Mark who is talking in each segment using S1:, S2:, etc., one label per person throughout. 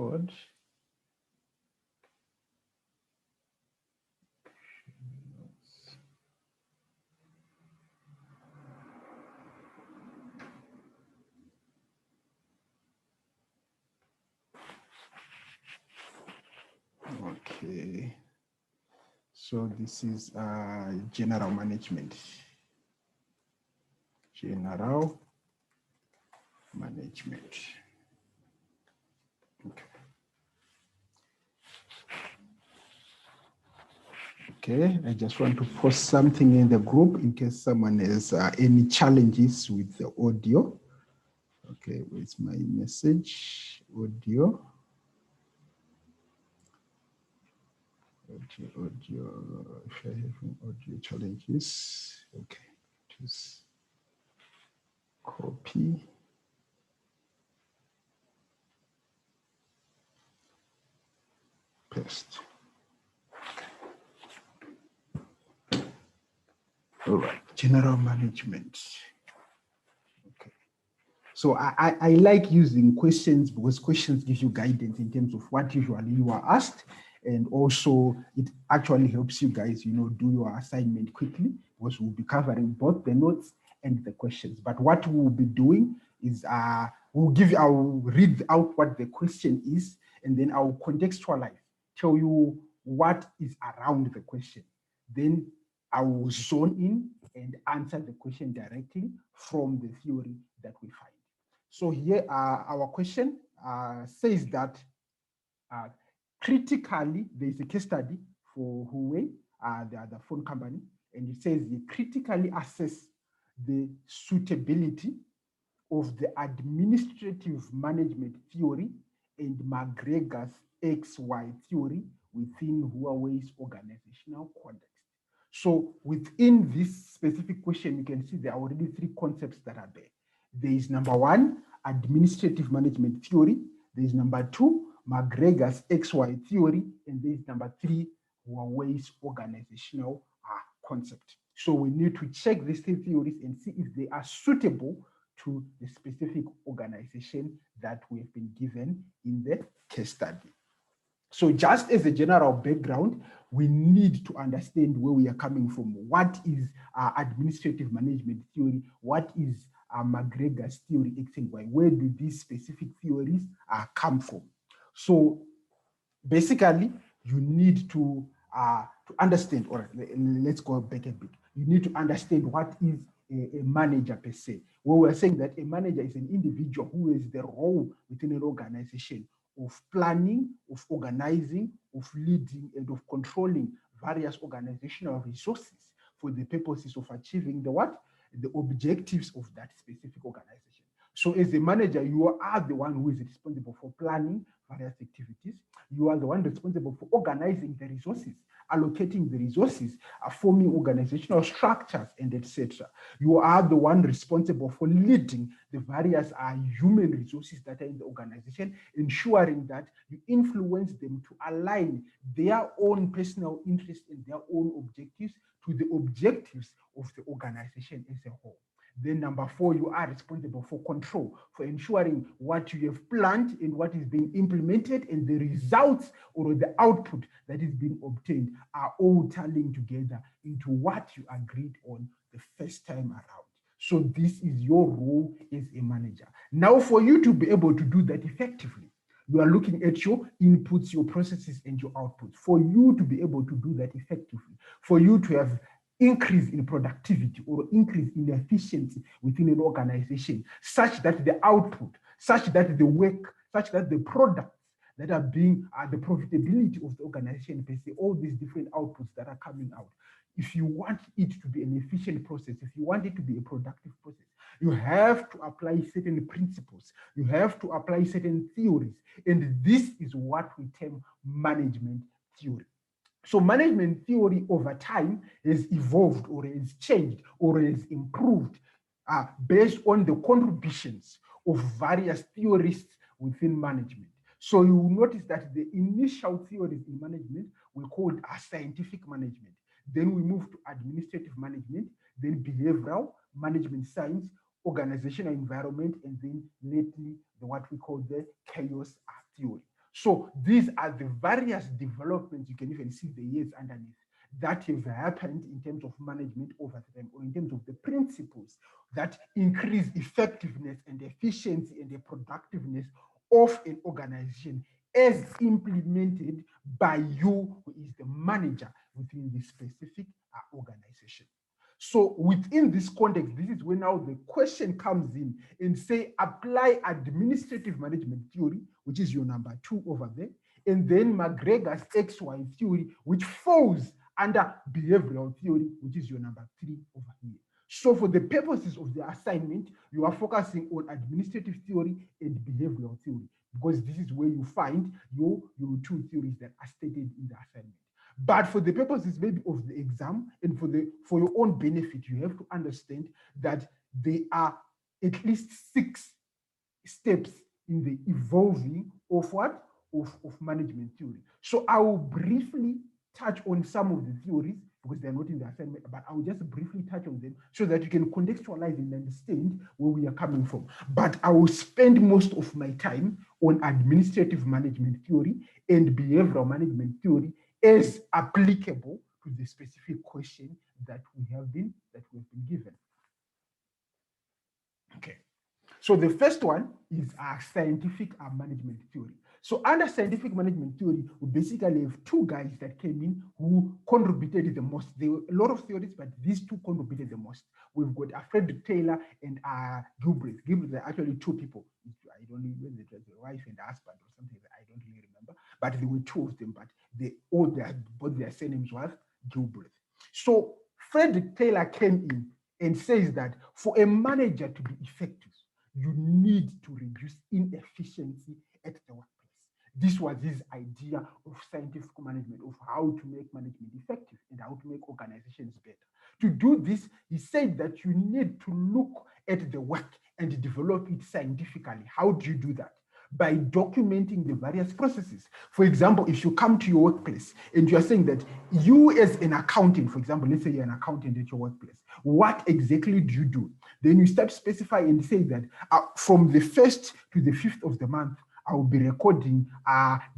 S1: code. Okay. So this is general management. General management. Okay. Okay, I just want to post something in the group in case someone has any challenges with the audio. Okay, where's my message? Audio. Audio. If I have audio challenges, okay, just copy. Paste. All right, general management. Okay. So I like using questions because questions give you guidance in terms of what usually you are asked. And also it actually helps you guys, do your assignment quickly because we'll be covering both the notes and the questions. But what we'll be doing is I'll read out what the question is, and then I'll contextualize, tell you what is around the question. Then I will zone in and answer the question directly from the theory that we find. So here our question says that critically, there is a case study for Huawei, the phone company, and it says you critically assess the suitability of the administrative management theory and McGregor's XY theory within Huawei's organizational context. So within this specific question, you can see there are already three concepts that are there. There is number one, administrative management theory. There is number two, McGregor's XY theory. And there is number three, Huawei's organizational concept. So we need to check these three theories and see if they are suitable to the specific organization that we have been given in the case study. So just as a general background, we need to understand where we are coming from. What is administrative management theory? What is McGregor's theory X and Y? Where do these specific theories come from? So basically, you need to understand, or let's go back a bit. You need to understand what is a manager per se. Well, we're saying that a manager is an individual who has the role within an organization of planning, of organizing, of leading, and of controlling various organizational resources for the purposes of achieving the what? The objectives of that specific organization. So as a manager, you are the one who is responsible for planning various activities. You are the one responsible for organizing the resources, allocating the resources, forming organizational structures, and etc. You are the one responsible for leading the various human resources that are in the organization, ensuring that you influence them to align their own personal interests and their own objectives to the objectives of the organization as a whole. Then number four, you are responsible for control, for ensuring what you have planned and what is being implemented and the results or the output that is being obtained are all tallying together into what you agreed on the first time around. So this is your role as a manager. Now for you to be able to do that effectively, you are looking at your inputs, your processes, and your outputs. For you to be able to do that effectively, for you to have increase in productivity or increase in efficiency within an organization, such that the output, such that the work, such that the products that are being, the profitability of the organization, basically all these different outputs that are coming out. If you want it to be an efficient process, if you want it to be a productive process, you have to apply certain principles. You have to apply certain theories. And this is what we term management theory. So management theory over time has evolved or has changed or has improved based on the contributions of various theorists within management. So you will notice that the initial theories in management were called scientific management. Then we moved to administrative management, then behavioral management science, organizational environment, and then lately what we call the chaos theory. So these are the various developments, you can even see the years underneath, that have happened in terms of management over time, or in terms of the principles that increase effectiveness and efficiency and the productiveness of an organization as implemented by you, who is the manager within the specific organization. So within this context, this is when now the question comes in and say, apply administrative management theory, which is your number 2 over there, and then McGregor's XY theory, which falls under behavioral theory, which is your number 3 over here. So for the purposes of the assignment, you are focusing on administrative theory and behavioral theory, because this is where you find your 2 theories that are stated in the assignment. But for the purposes maybe of the exam and for your own benefit, you have to understand that there are at least 6 steps in the evolving of what? Of management theory. So I will briefly touch on some of the theories because they're not in the assignment, but I will just briefly touch on them so that you can contextualize and understand where we are coming from. But I will spend most of my time on administrative management theory and behavioral management theory as applicable to the specific question that we have been given. Okay. So the first one is scientific management theory. So under scientific management theory, we basically have 2 guys that came in who contributed the most. There were a lot of theories, but these 2 contributed the most. We've got Frederick Taylor and Gilbreth. Gilbreth are actually 2 people. I don't know whether it was a wife and husband or something. I don't really remember. But there were 2 of them, but both their surnames were Gilbreth. So Frederick Taylor came in and says that for a manager to be effective, you need to reduce inefficiency at the workplace. This was his idea of scientific management, of how to make management effective and how to make organizations better. To do this, he said that you need to look at the work and develop it scientifically. How do you do that? By documenting the various processes. For example, if you come to your workplace and you are saying that you as an accountant, for example, let's say you're an accountant at your workplace, what exactly do you do? Then you start specifying and say that from the 1st to the 5th of the month, I will be recording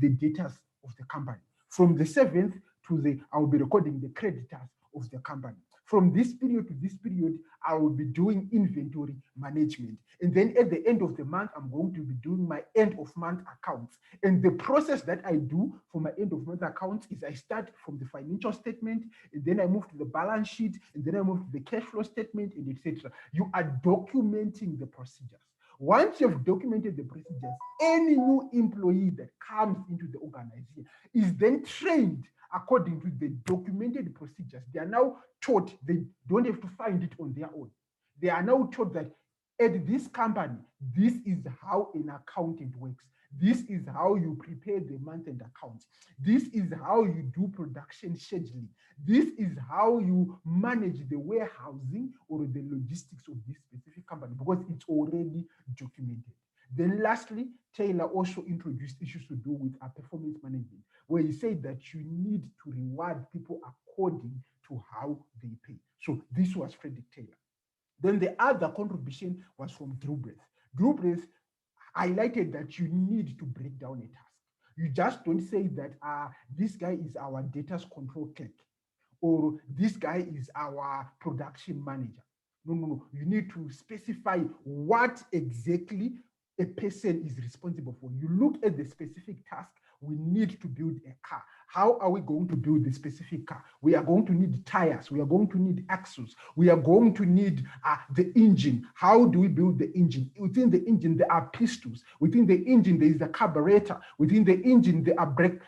S1: the data of the company. From the 7th to I will be recording the creditors of the company. From this period to this period, I will be doing inventory management. And then at the end of the month, I'm going to be doing my end of month accounts. And the process that I do for my end of month accounts is I start from the financial statement, and then I move to the balance sheet, and then I move to the cash flow statement, and etc. You are documenting the procedures. Once you've documented the procedures, any new employee that comes into the organization is then trained according to the documented procedures. They are now taught, they don't have to find it on their own. They are now taught that at this company, this is how an accountant works. This is how you prepare the month-end accounts. This is how you do production scheduling. This is how you manage the warehousing or the logistics of this specific company, because it's already documented. Then lastly, Taylor also introduced issues to do with performance management, where he said that you need to reward people according to how they pay. So this was Frederick Taylor. Then the other contribution was from Gilbreth. Gilbreth highlighted that you need to break down a task. You just don't say that this guy is our data control clerk, or this guy is our production manager. No. You need to specify what exactly a person is responsible for. You look at the specific task. We need to build a car. How are we going to build the specific car? We are going to need tires. We are going to need axles. We are going to need the engine. How do we build the engine? Within the engine, there are pistons. Within the engine, there is a carburetor. Within the engine, there are brakes.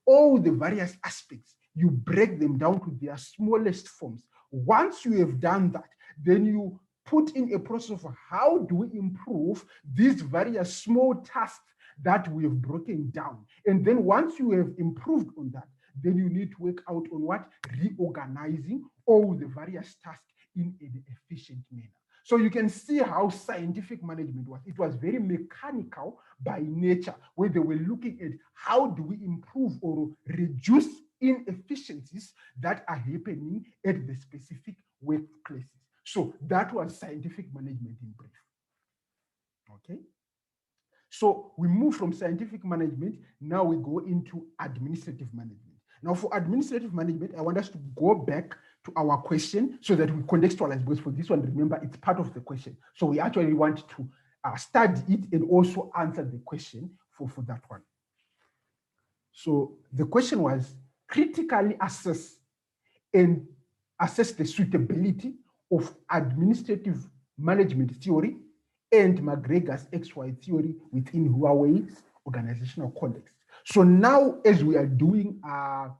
S1: All the various aspects. You break them down to their smallest forms. Once you have done that, then you put in a process of how do we improve these various small tasks that we have broken down. And then once you have improved on that, then you need to work out on what? Reorganizing all the various tasks in an efficient manner. So you can see how scientific management was. It was very mechanical by nature, where they were looking at how do we improve or reduce inefficiencies that are happening at the specific workplaces. So that was scientific management in brief. Okay. So we move from scientific management, now we go into administrative management. Now for administrative management, I want us to go back to our question so that we contextualize, because for this one, remember, it's part of the question. So we actually want to study it and also answer the question for that one. So the question was, critically assess the suitability of administrative management theory and McGregor's XY theory within Huawei's organizational context. So now, as we are doing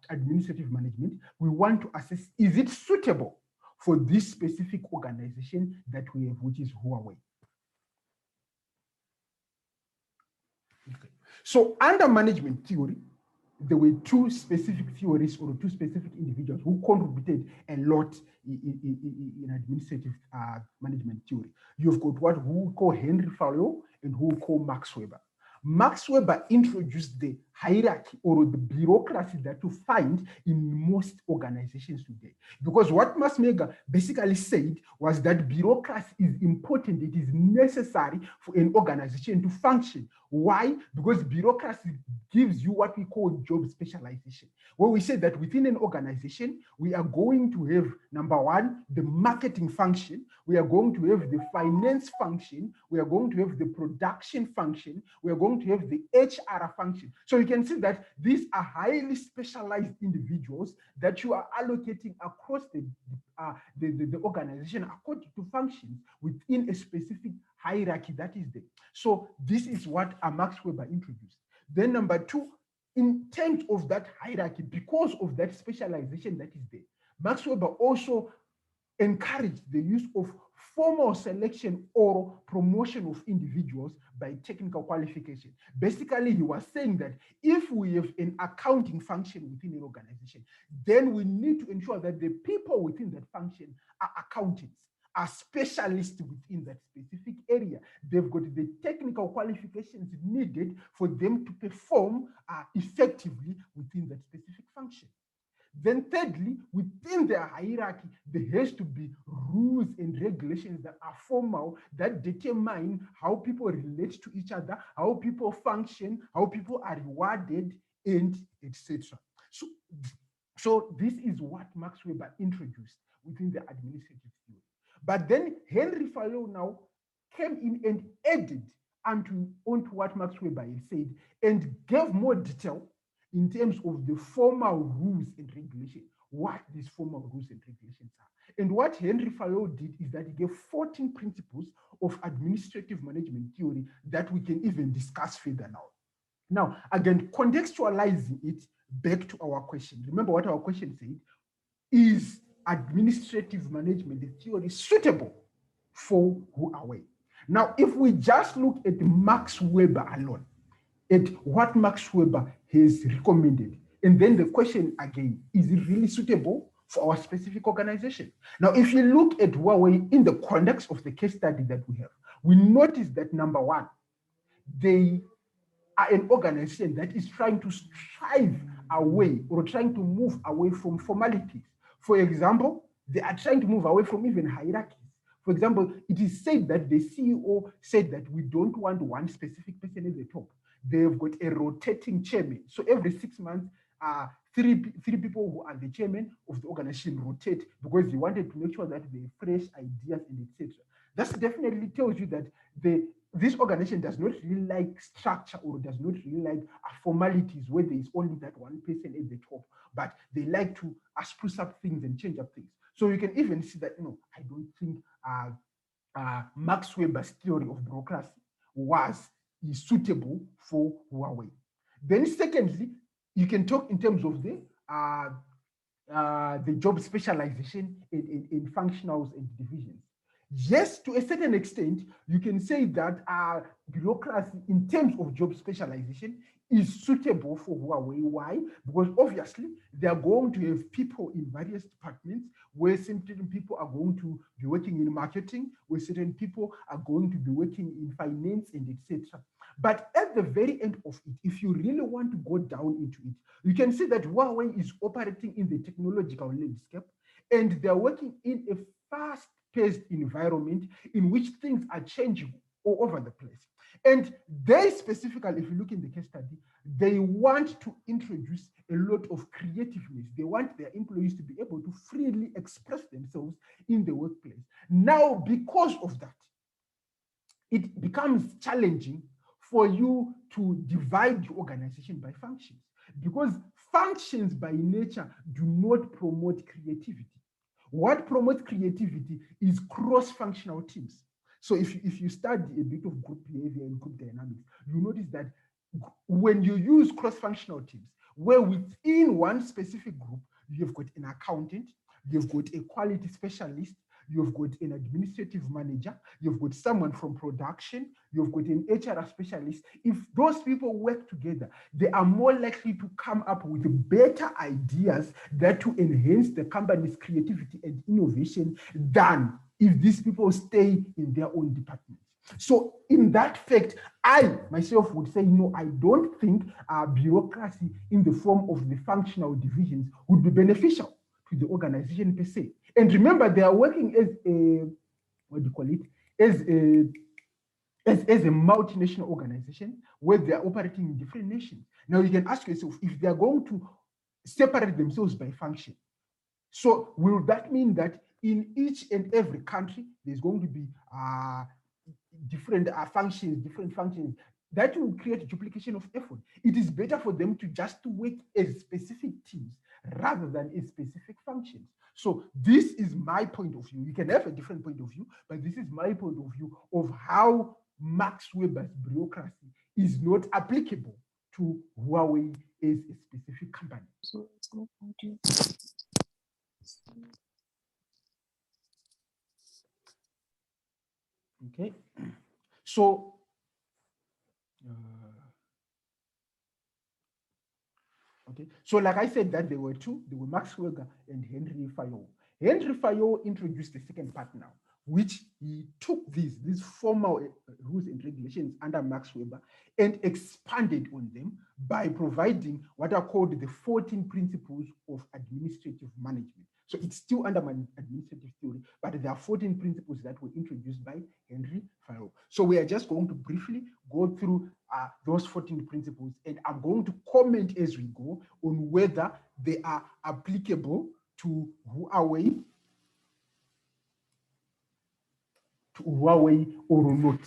S1: administrative management, we want to assess, is it suitable for this specific organization that we have, which is Huawei? Okay. So under management theory, there were two specific theories or two specific individuals who contributed a lot in administrative management theory. You've got who we call Henry Fayol and who we call Max Weber. Max Weber introduced the hierarchy or the bureaucracy that you find in most organizations today. Because what Max Weber basically said was that bureaucracy is important, it is necessary for an organization to function. Why? Because bureaucracy gives you what we call job specialization, where we say that within an organization, we are going to have, number one, the marketing function, we are going to have the finance function, we are going to have the production function, we are going to have the HR function. So you can see that these are highly specialized individuals that you are allocating across the organization according to functions within a specific hierarchy that is there. So this is what Max Weber introduced. Then number two, in terms of that hierarchy, because of that specialization that is there, Max Weber also encouraged the use of formal selection or promotion of individuals by technical qualification. Basically, he was saying that if we have an accounting function within an organization, then we need to ensure that the people within that function are accountants, are specialists within that specific area. They've got the technical qualifications needed for them to perform effectively within that specific function. Then thirdly, within their hierarchy, there has to be rules and regulations that are formal, that determine how people relate to each other, how people function, how people are rewarded, and etc. So this is what Max Weber introduced within the administrative theory. But then Henry Fayol now came in and added onto what Max Weber had said and gave more detail in terms of the formal rules and regulations, what these formal rules and regulations are. And what Henry Fayol did is that he gave 14 principles of administrative management theory that we can even discuss further now. Now, again, contextualizing it back to our question. Remember what our question said, is administrative management theory suitable for Huawei? Now, if we just look at Max Weber alone, at what Max Weber has recommended, and then the question again, is it really suitable for our specific organization? Now, if you look at Huawei in the context of the case study that we have, we notice that number one, they are an organization that is trying to strive away or trying to move away from formalities. For example, they are trying to move away from even hierarchies. For example, it is said that the CEO said that we don't want one specific person at the top. They've got a rotating chairman. So every 6 months, three people who are the chairman of the organization rotate because they wanted to make sure that they have fresh ideas and etc. That definitely tells you that this organization does not really like structure or does not really like formalities where there is only that one person at the top, but they like to spruce up things and change up things. So you can even see that, I don't think Max Weber's theory of bureaucracy is suitable for Huawei. Then secondly, you can talk in terms of the job specialization in functionals and divisions. Yes, to a certain extent, you can say that bureaucracy in terms of job specialization is suitable for Huawei. Why? Because obviously they are going to have people in various departments where certain people are going to be working in marketing, where certain people are going to be working in finance and etc. But at the very end of it, if you really want to go down into it, you can see that Huawei is operating in the technological landscape and they're working in a fast-paced environment in which things are changing all over the place. And they specifically, if you look in the case study, they want to introduce a lot of creativeness. They want their employees to be able to freely express themselves in the workplace. Now, because of that, it becomes challenging for you to divide the organization by functions, because functions by nature do not promote creativity. What promotes creativity is cross-functional teams. So if you study a bit of group behavior and group dynamics, you notice that when you use cross-functional teams, where within one specific group, you've got an accountant, you've got a quality specialist, you've got an administrative manager, you've got someone from production, you've got an HR specialist. If those people work together, they are more likely to come up with better ideas that will enhance the company's creativity and innovation than if these people stay in their own departments. So in that fact, I myself would say, no, I don't think bureaucracy in the form of the functional divisions would be beneficial to the organization per se. And remember, they are working as a, what do you call it, as a multinational organization where they are operating in different nations. Now you can ask yourself, if they are going to separate themselves by function, so will that mean that in each and every country, there's going to be different functions? That will create duplication of effort. It is better for them to just work as specific teams rather than as specific functions. So this is my point of view. You can have a different point of view, but this is my point of view of how Max Weber's bureaucracy is not applicable to Huawei as a specific company. So it's not audio. Okay, so okay, so like I said, that there were two. There were Max Weber and Henry Fayol. Henry Fayol introduced the second part now, which he took these formal rules and regulations under Max Weber and expanded on them by providing what are called the 14 principles of administrative management. So it's still under administrative theory, but there are 14 principles that were introduced by Henry Fayol. So we are just going to briefly go through those 14 principles, and I'm going to comment as we go on whether they are applicable to Huawei or not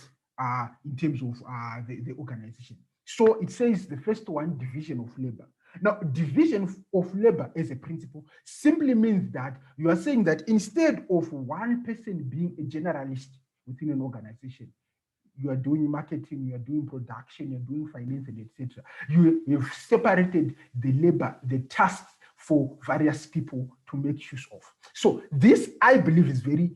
S1: in terms of the organization. So it says the first one, division of labor. Now, division of labor as a principle simply means that you are saying that instead of one person being a generalist within an organization, you are doing marketing, you are doing production, you're doing finance, and etc. You've separated the labor, the tasks for various people to make use of. So this, I believe, is very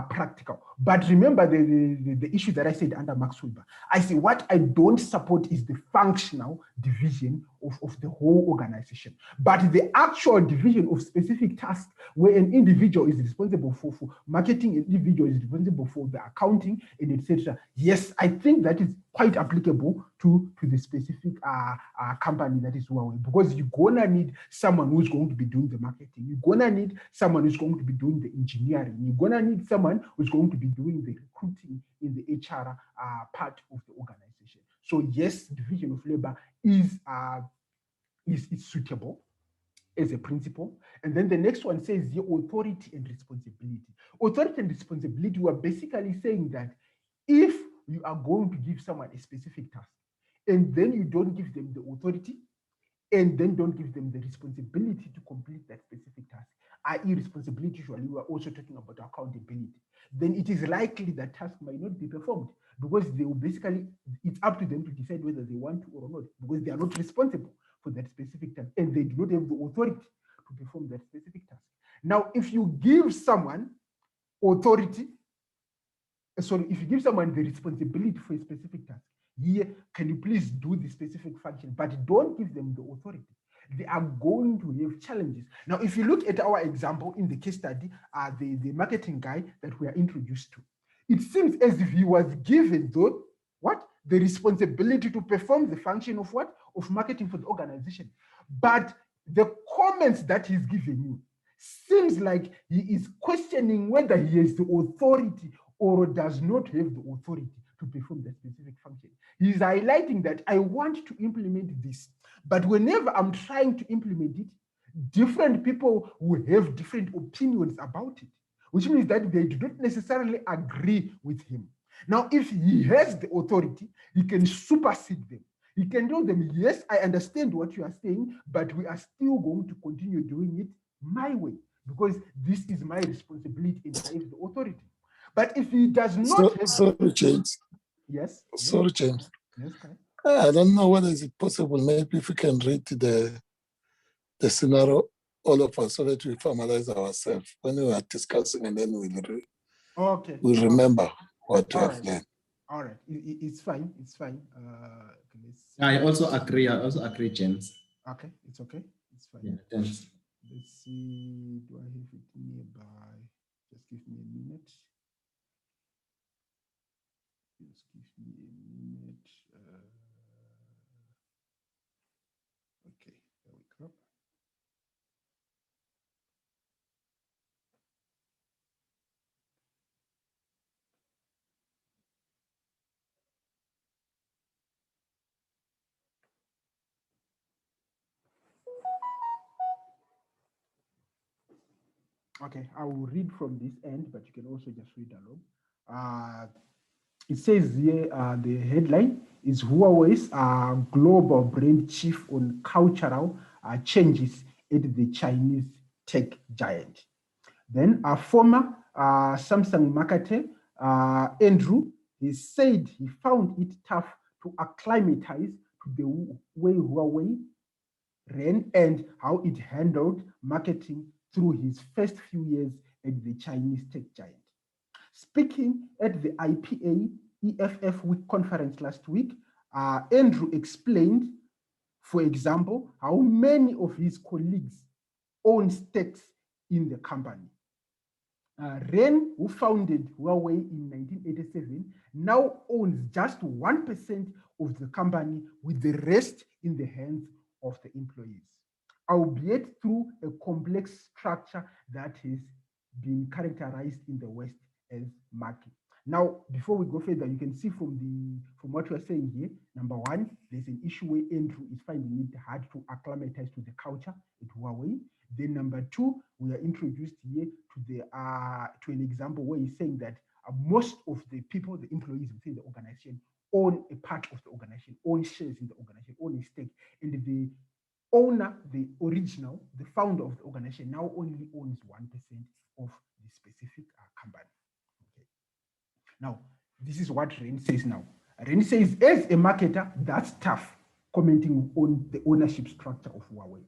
S1: practical. But remember the issue that I said under Max Weber. I say what I don't support is the functional division of the whole organization. But the actual division of specific tasks where an individual is responsible for marketing, an individual is responsible for the accounting, and etc. Yes, I think that is quite applicable to the specific company that is Huawei, because you're gonna need someone who's going to be doing the marketing. You're gonna need someone who's going to be doing the engineering. You're gonna need someone who's going to be doing the recruiting in the HR part of the organization. So yes, division of labor is suitable as a principle. And then the next one says the authority and responsibility. Authority and responsibility, we are basically saying that if you are going to give someone a specific task and then you don't give them the authority and then don't give them the responsibility to complete that specific task, i.e. responsibility, usually we are also talking about accountability, then it is likely that task might not be performed, because they will basically, it's up to them to decide whether they want to or not, because they are not responsible for that specific task and they do not have the authority to perform that specific task. Now, if you give someone authority, sorry, if you give someone the responsibility for a specific task, here, can you please do the specific function, but don't give them the authority, they are going to have challenges. Now, if you look at our example in the case study, the marketing guy that we are introduced to, it seems as if he was given the responsibility to perform the function of what? Of marketing for the organization. But the comments that he's giving you seems like he is questioning whether he has the authority or does not have the authority to perform that specific function. He's highlighting that I want to implement this, but whenever I'm trying to implement it, different people will have different opinions about it, which means that they do not necessarily agree with him. Now, if he has the authority, he can supersede them. He can tell them, yes, I understand what you are saying, but we are still going to continue doing it my way, because this is my responsibility and I have the authority. But if he does not have...
S2: Sorry, James.
S1: Yes?
S2: Sorry, James.
S1: Yes,
S2: I don't know whether it's possible. Maybe if we can read the scenario, all of us, so that we formalize ourselves when we are discussing, and then we'll remember what we have learned.
S1: All right, it's fine. It's fine.
S3: I also agree, James.
S1: Okay, it's okay. It's fine.
S3: Yeah, thanks.
S1: Let's see. Do I have it nearby? Just give me a minute. Just give me a minute. Okay, there we go. Okay, I will read from this end, but you can also just read along. It says here, the headline is Huawei's global brand chief on cultural changes at the Chinese tech giant. Then a former Samsung marketer, Andrew, he said he found it tough to acclimatize to the way Huawei ran and how it handled marketing through his first few years at the Chinese tech giant. Speaking at the IPA EFF Week conference last week, Andrew explained, for example, how many of his colleagues own stakes in the company. Ren, who founded Huawei in 1987, now owns just 1% of the company, with the rest in the hands of the employees, albeit through a complex structure that has been characterized in the West as market. Now, before we go further, you can see from what we're saying here, number one, there's an issue where Andrew is finding it hard to acclimatize to the culture at Huawei. Then number two, we are introduced here to an example where he's saying that most of the people, the employees within the organization, own a part of the organization, own shares in the organization, own a stake, and the owner, the original, the founder of the organization, now only owns 1% of the specific company. Okay. Now, this is what Ren says now. Ren says, as a marketer, that's tough, commenting on the ownership structure of Huawei.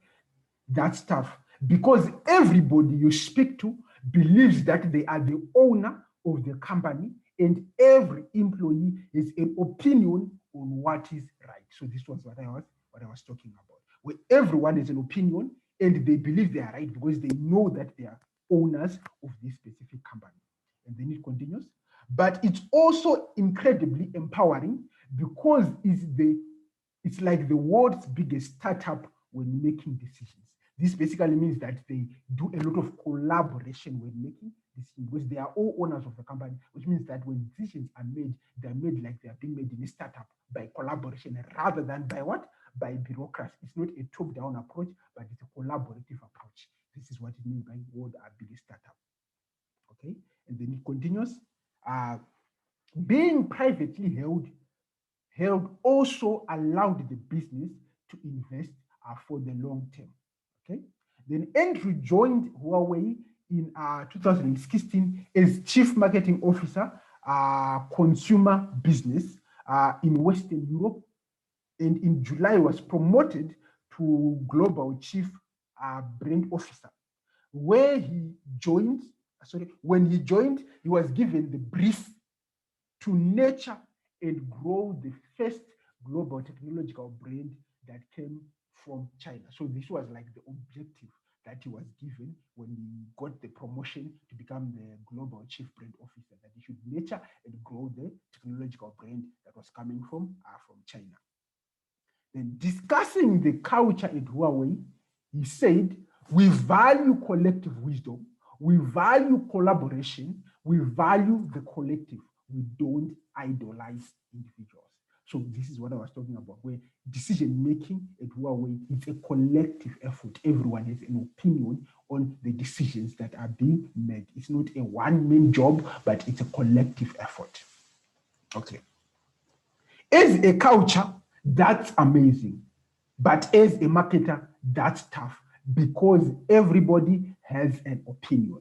S1: That's tough because everybody you speak to believes that they are the owner of the company, and every employee has an opinion on what is right. So this was what I was talking about, where everyone has an opinion and they believe they are right because they know that they are owners of this specific company. And then it continues. But it's also incredibly empowering because it's like the world's biggest startup when making decisions. This basically means that they do a lot of collaboration when making decisions because they are all owners of the company, which means that when decisions are made, they're made like they are being made in a startup by collaboration rather than by what? By bureaucracy. It's not a top-down approach, but it's a collaborative approach. This is what it means by world our biggest startup. Okay, and then it continues. Being privately held also allowed the business to invest for the long term. Okay, then Andrew joined Huawei in 2016 as Chief Marketing Officer, consumer business in Western Europe, and in July was promoted to Global Chief Brand Officer, where he joined. When he joined, he was given the brief to nurture and grow the first global technological brand that came from China. So this was like the objective that he was given when he got the promotion to become the global chief brand officer, that he should nurture and grow the technological brand that was coming from China. Then discussing the culture at Huawei, he said, we value collective wisdom, we value collaboration, we value the collective, we don't idolize individuals. So this is what I was talking about, where decision-making at Huawei, it's a collective effort. Everyone has an opinion on the decisions that are being made. It's not a one-man job, but it's a collective effort. Okay. As a culture, that's amazing. But as a marketer, that's tough because everybody has an opinion.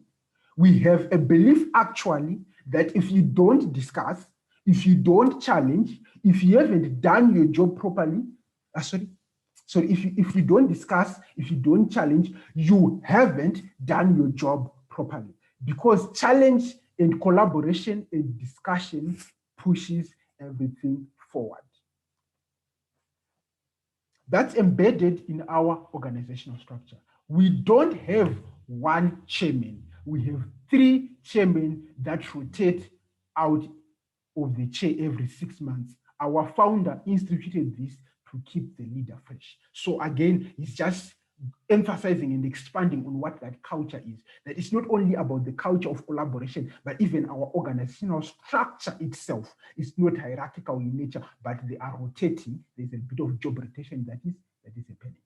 S1: We have a belief actually that if you don't discuss, if you don't challenge, if you haven't done your job properly, if you don't discuss, if you don't challenge, you haven't done your job properly. Because challenge and collaboration and discussion pushes everything forward. That's embedded in our organizational structure. We don't have one chairman. We have 3 chairmen that rotate out of the chair every 6 months. Our founder instituted this to keep the leader fresh. So again, it's just emphasizing and expanding on what that culture is. That it's not only about the culture of collaboration, but even our organizational structure itself is not hierarchical in nature, but they are rotating. There's a bit of job rotation that is happening.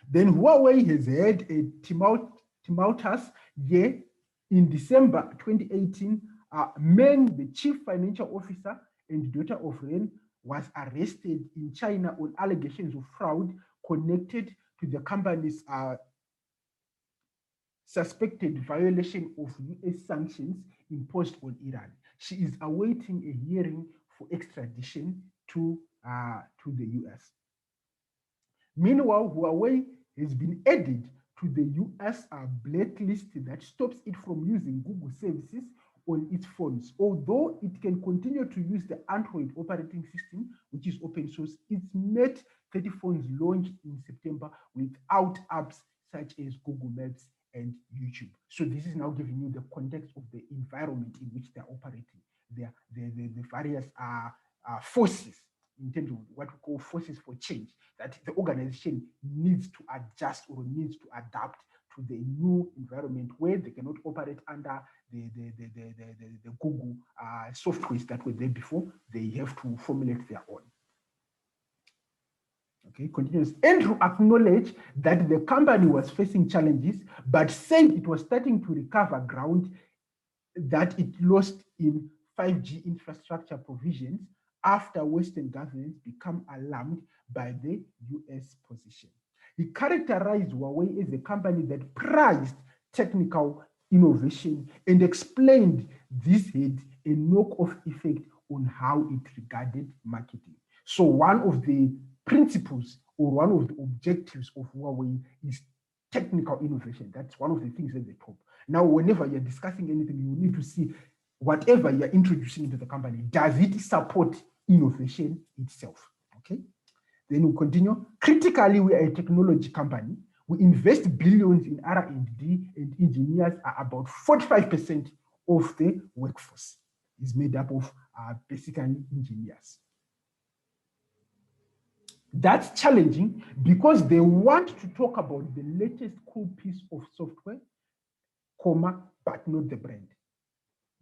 S1: Then Huawei has had a tumultuous year. In December 2018, Meng, the chief financial officer and daughter of Ren, was arrested in China on allegations of fraud connected to the company's suspected violation of US sanctions imposed on Iran. She is awaiting a hearing for extradition to the US. Meanwhile, Huawei has been added to the US blacklist that stops it from using Google services on its phones. Although it can continue to use the Android operating system, which is open source, its Mate 30 phones launched in September without apps such as Google Maps and YouTube. So this is now giving you the context of the environment in which they're operating. The various forces, in terms of what we call forces for change, that the organization needs to adjust or needs to adapt to the new environment where they cannot operate under the Google softwares that were there before. They have to formulate their own. Okay, continues. Andrew acknowledged that the company was facing challenges, but said it was starting to recover ground that it lost in 5G infrastructure provisions after Western governments become alarmed by the US position. He characterized Huawei as a company that prized technical innovation and explained this had a knock-off effect on how it regarded marketing. So one of the principles or one of the objectives of Huawei is technical innovation. That's one of the things at the top. Now, whenever you're discussing anything, you need to see whatever you're introducing into the company, does it support innovation itself? Okay. Then we'll continue. Critically, we are a technology company. We invest billions in R&D, and engineers are about 45% of the workforce. Is made up of basically engineers. That's challenging because they want to talk about the latest cool piece of software, but not the brand.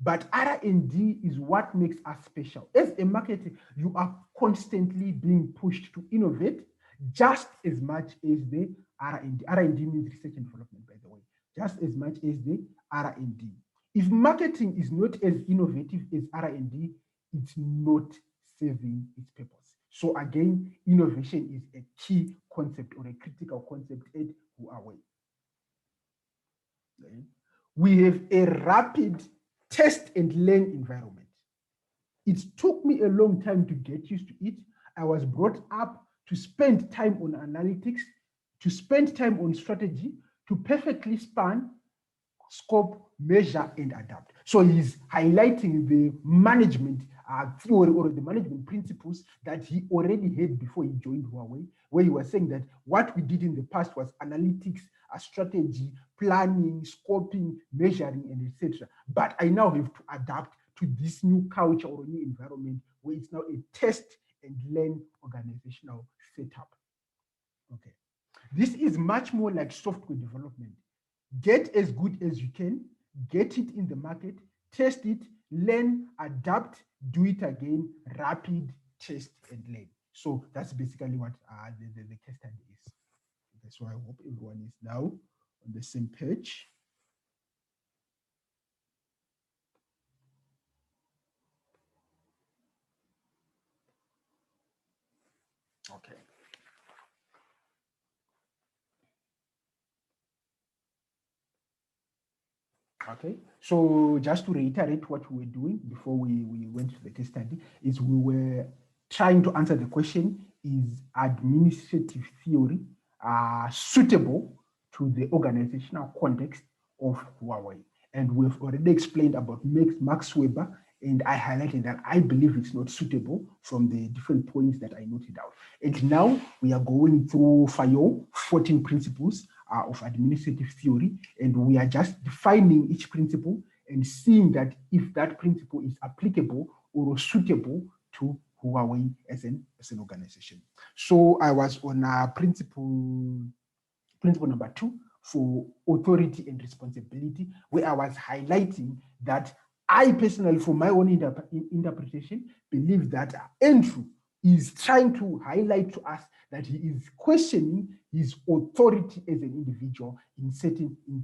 S1: But R&D is what makes us special. As a marketer, you are constantly being pushed to innovate just as much as the R&D. R&D means research and development, by the way, just as much as the R&D. If marketing is not as innovative as R&D, it's not serving its purpose. So again, innovation is a key concept or a critical concept at Huawei. We have a rapid test and learn environment. It took me a long time to get used to it. I was brought up to spend time on analytics, to spend time on strategy, to perfectly span, scope, measure, and adapt. So he's highlighting the management theory or the management principles that he already had before he joined Huawei, where he was saying that what we did in the past was analytics, strategy, planning, scoping, measuring, and etc. But I now have to adapt to this new culture or new environment where it's now a test and learn organizational setup. Okay. This is much more like software development. Get as good as you can, get it in the market, test it, learn, adapt, do it again, rapid, test, and learn. So that's basically what the case study is. That's why I hope everyone is now on the same page. Okay. Okay, so just to reiterate what we were doing before we went to the case study, is we were trying to answer the question, is administrative theory suitable to the organizational context of Huawei? And we've already explained about Max Weber, and I highlighted that I believe it's not suitable from the different points that I noted out. And now we are going through Fayol, 14 principles of administrative theory, and we are just defining each principle and seeing that if that principle is applicable or suitable to Huawei as an organization. So I was on principle number 2 for authority and responsibility, where I was highlighting that I personally, for my own interpretation, believe that Andrew is trying to highlight to us that he is questioning his authority as an individual in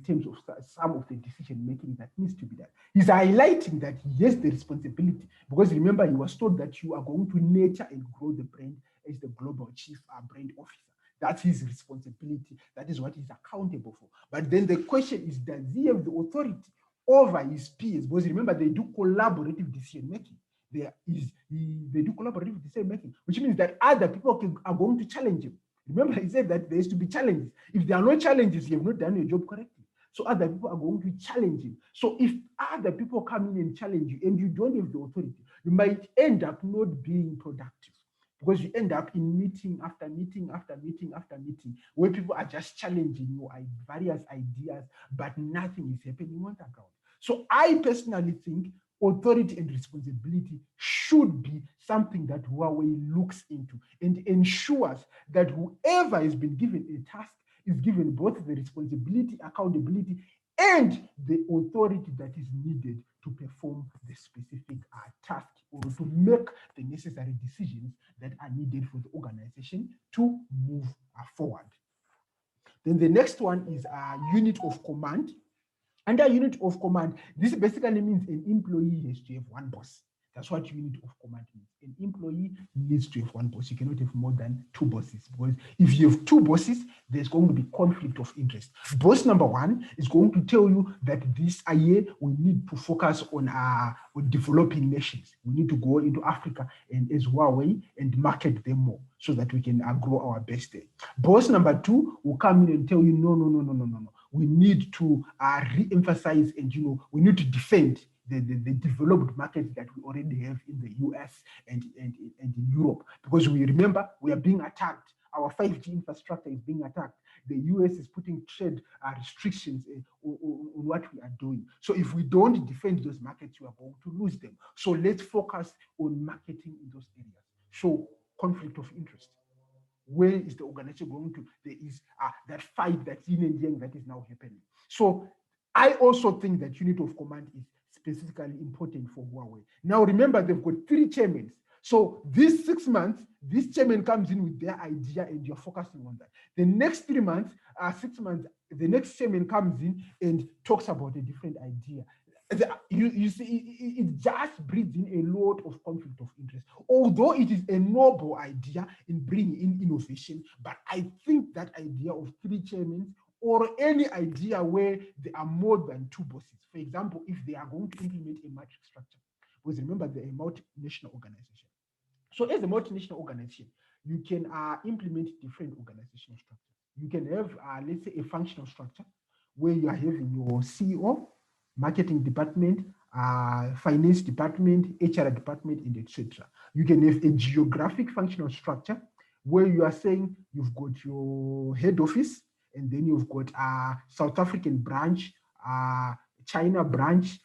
S1: terms of some of the decision making that needs to be done. He's highlighting that he has the responsibility, because remember, he was told that you are going to nurture and grow the brand as the global chief brand officer. That's his responsibility. That is what he's accountable for. But then the question is, does he have the authority over his peers? Because remember, they do collaborative decision making. They do collaborative decision making, which means that other people are going to challenge him. Remember, he said that there has to be challenges. If there are no challenges, you have not done your job correctly. So other people are going to challenge him. So if other people come in and challenge you and you don't have the authority, you might end up not being productive, because you end up in meeting after meeting after meeting after meeting, where people are just challenging your various ideas, but nothing is happening on the ground. So I personally think authority and responsibility should be something that Huawei looks into and ensures that whoever has been given a task is given both the responsibility, accountability, and the authority that is needed to perform the specific task or to make the necessary decisions that are needed for the organization to move forward. Then the next one is a unit of command. Under unit of command, this basically means an employee has to have one boss. That's what unit of command means. An employee needs to have one boss. You cannot have more than 2 bosses, because if you have 2 bosses, there's going to be conflict of interest. Boss number 1 is going to tell you that this year we need to focus on developing nations. We need to go into Africa and as Huawei and market them more so that we can grow our best there. Boss number 2 will come in and tell you, no. We need to re-emphasize and, we need to defend the developed markets that we already have in the US and in Europe. Because we remember, we are being attacked. Our 5G infrastructure is being attacked. The US is putting trade restrictions on what we are doing. So if we don't defend those markets, we are going to lose them. So let's focus on marketing in those areas. So conflict of interest. Where is the organization going to? There is that fight, that yin and yang that is now happening. So I also think that unit of command is specifically important for Huawei. Now remember, they've got 3 chairmen. So these 6 months, this chairman comes in with their idea and you're focusing on that. The next 3 months, 6 months, the next chairman comes in and talks about a different idea. You see, it just breeds in a lot of conflict of interest. Although it is a noble idea in bringing in innovation, but I think that idea of 3 chairmen or any idea where there are more than 2 bosses, for example, if they are going to implement a matrix structure, because remember, they're a multinational organization. So as a multinational organization, you can implement different organizational structures. You can have, let's say, a functional structure where you are having your CEO, marketing department, finance department, HR department, and etc. You can have a geographic functional structure where you are saying you've got your head office, and then you've got a South African branch, China branch,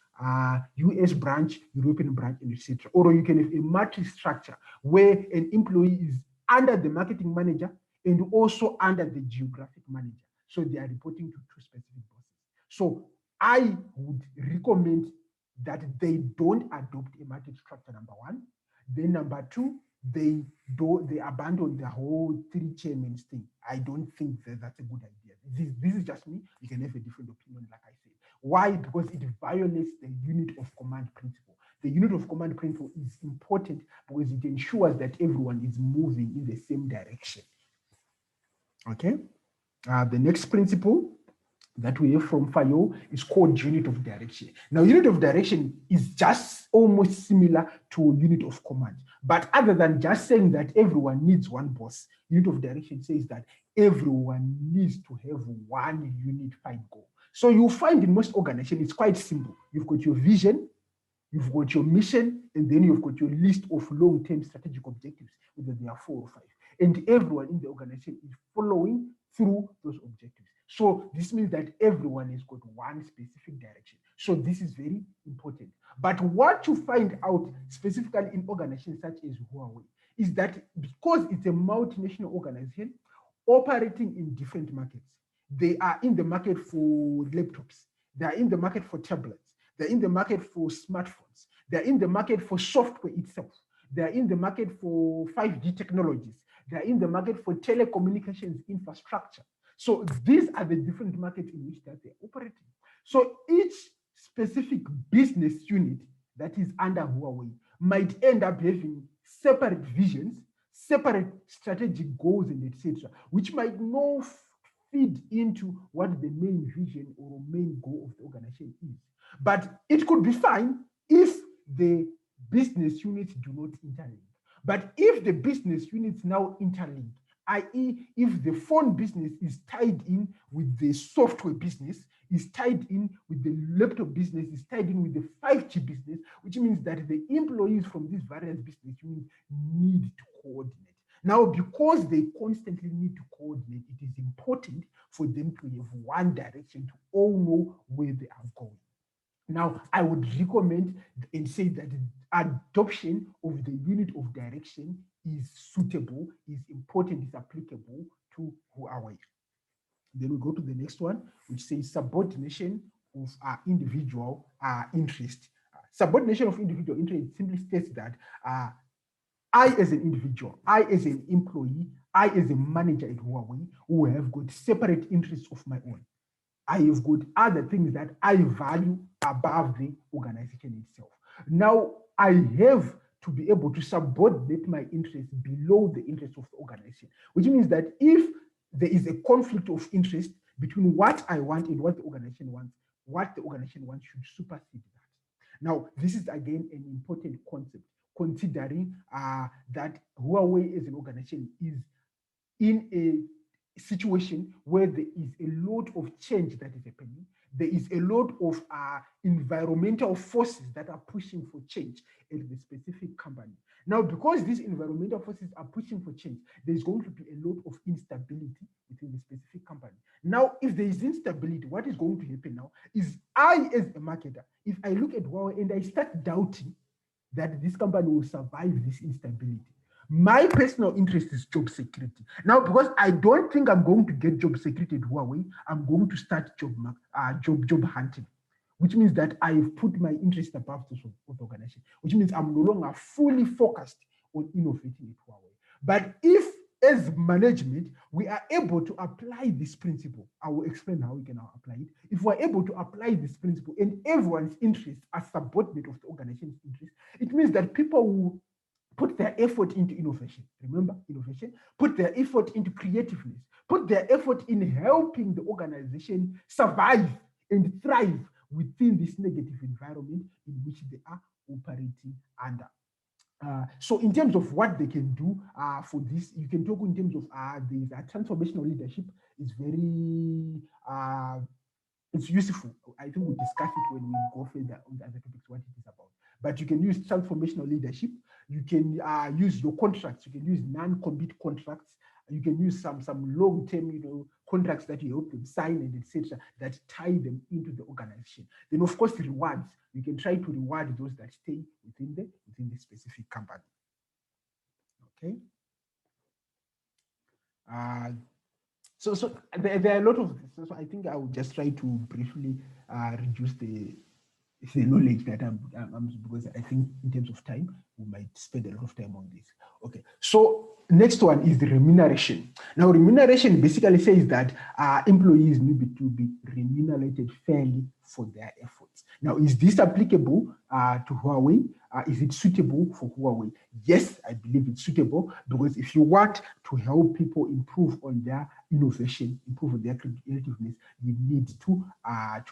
S1: US branch, European branch, and etc. Or you can have a matrix structure where an employee is under the marketing manager and also under the geographic manager. So they are reporting to 2 specific bosses. So I would recommend that they don't adopt a matrix structure, number one. Then number two, they abandon the whole three chairmen thing. I don't think that that's a good idea. This is just me. You can have a different opinion, like I said. Why? Because it violates the unit of command principle. The unit of command principle is important because it ensures that everyone is moving in the same direction. Okay. The next principle that we have from Fayol is called unit of direction. Now, unit of direction is just almost similar to unit of command. But other than just saying that everyone needs one boss, unit of direction says that everyone needs to have one unified goal. So you'll find in most organizations, it's quite simple. You've got your vision, you've got your mission, and then you've got your list of long-term strategic objectives, whether they are 4 or 5. And everyone in the organization is following through those objectives. So this means that everyone has got one specific direction. So this is very important. But what you find out specifically in organizations such as Huawei is that because it's a multinational organization operating in different markets, they are in the market for laptops, they are in the market for tablets, they're in the market for smartphones, they're in the market for software itself, they're in the market for 5G technologies, they're in the market for telecommunications infrastructure. So these are the different markets in which that they're operating. So each specific business unit that is under Huawei might end up having separate visions, separate strategic goals, and etc., which might not feed into what the main vision or main goal of the organization is. But it could be fine if the business units do not interlink. But if the business units now interlink, i.e., if the phone business is tied in with the software business, is tied in with the laptop business, is tied in with the 5G business, which means that the employees from these various business units need to coordinate. Now, because they constantly need to coordinate, it is important for them to have one direction, to all know where they are going. Now, I would recommend and say that adoption of the unit of direction is suitable, is important, is applicable to Huawei. Then we go to the next one, which says subordination of individual interest. Subordination of individual interest simply states that I, as an individual, I, as an employee, I, as a manager at Huawei, who have got separate interests of my own. I have got other things that I value above the organization itself. Now, I have to be able to subordinate my interests below the interests of the organization, which means that if there is a conflict of interest between what I want and what the organization wants, what the organization wants should supersede that. Now, this is again an important concept, considering that Huawei as an organization is in a situation where there is a lot of change that is happening. There is a lot of environmental forces that are pushing for change in the specific company. Now, because these environmental forces are pushing for change, there's going to be a lot of instability within the specific company. Now, if there is instability, what is going to happen now is I, as a marketer, if I look at Huawei and I start doubting that this company will survive this instability, my personal interest is job security. Now, because I don't think I'm going to get job security at Huawei, I'm going to start job hunting, which means that I've put my interest above the organization, which means I'm no longer fully focused on innovating at Huawei. But if, as management, we are able to apply this principle, I will explain how we can now apply it. If we're able to apply this principle and everyone's interests are subordinate of the organization's interest, it means that people will put their effort into innovation. Remember, innovation. Put their effort into creativeness. Put their effort in helping the organization survive and thrive within this negative environment in which they are operating under. So in terms of what they can do for this, you can talk in terms of the transformational leadership is very, it's useful. I think we'll discuss it when we go further on the other topics, what it is about. But you can use transformational leadership. You can use your contracts. You can use non-compete contracts. You can use some long-term, contracts that you help them sign and etc. that tie them into the organization. Then, of course, rewards. You can try to reward those that stay within the specific company. Okay. So there are a lot of. So I think I will just try to briefly reduce the it's the knowledge that I'm because I think in terms of time, we might spend a lot of time on this. Okay, so next one is the remuneration. Now, remuneration basically says that employees need to be remunerated fairly for their efforts. Now, is this applicable to Huawei? Is it suitable for Huawei? Yes, I believe it's suitable, because if you want to help people improve on their innovation, improve on their creativeness, you need to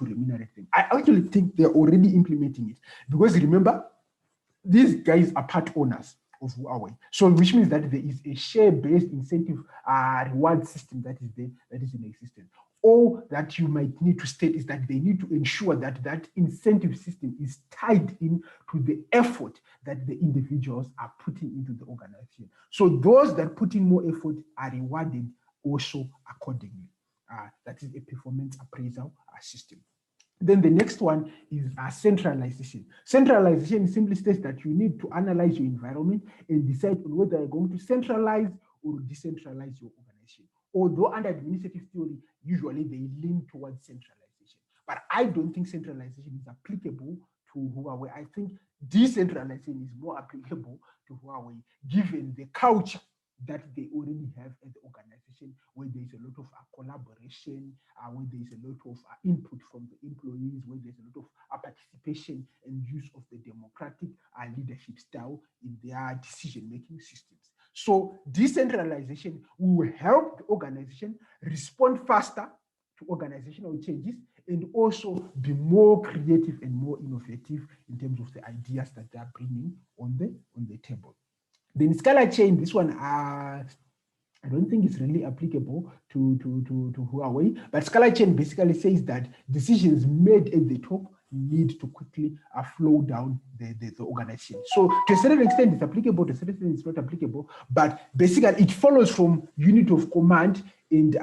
S1: remunerate them. I actually think they're already implementing it, because remember, these guys are part owners of Huawei. So which means that there is a share-based incentive reward system that is there, that is in existence. All that you might need to state is that they need to ensure that that incentive system is tied in to the effort that the individuals are putting into the organization. So those that put in more effort are rewarded also accordingly. That is a performance appraisal system. Then the next one is centralization. Centralization simply states that you need to analyze your environment and decide on whether you're going to centralize or decentralize your organization. Although under administrative theory, usually they lean towards centralization. But I don't think centralization is applicable to Huawei. I think decentralization is more applicable to Huawei, given the culture that they already have at the organization, where there's a lot of collaboration, where there's a lot of input from the employees, where there's a lot of participation and use of the democratic leadership style in their decision-making systems. So decentralization will help the organization respond faster to organizational changes and also be more creative and more innovative in terms of the ideas that they are bringing on the table. Then Scala chain, this one, I don't think it's really applicable to Huawei, but Scala chain basically says that decisions made at the top need to quickly flow down the organization. So to a certain extent, it's applicable, to a certain extent, it's not applicable, but basically it follows from unit of command and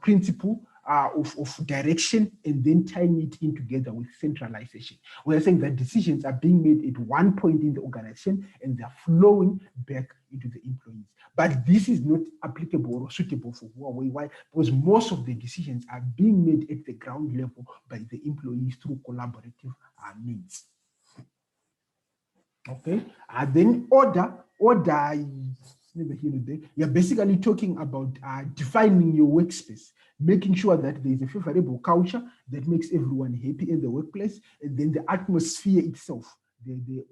S1: principle of direction, and then tying it in together with centralization. We're saying that decisions are being made at one point in the organization and they're flowing back into the employees. But this is not applicable or suitable for Huawei. Why? Because most of the decisions are being made at the ground level by the employees through collaborative means. Okay, then order you're basically talking about defining your workspace, making sure that there is a favorable culture that makes everyone happy in the workplace, and then the atmosphere itself, the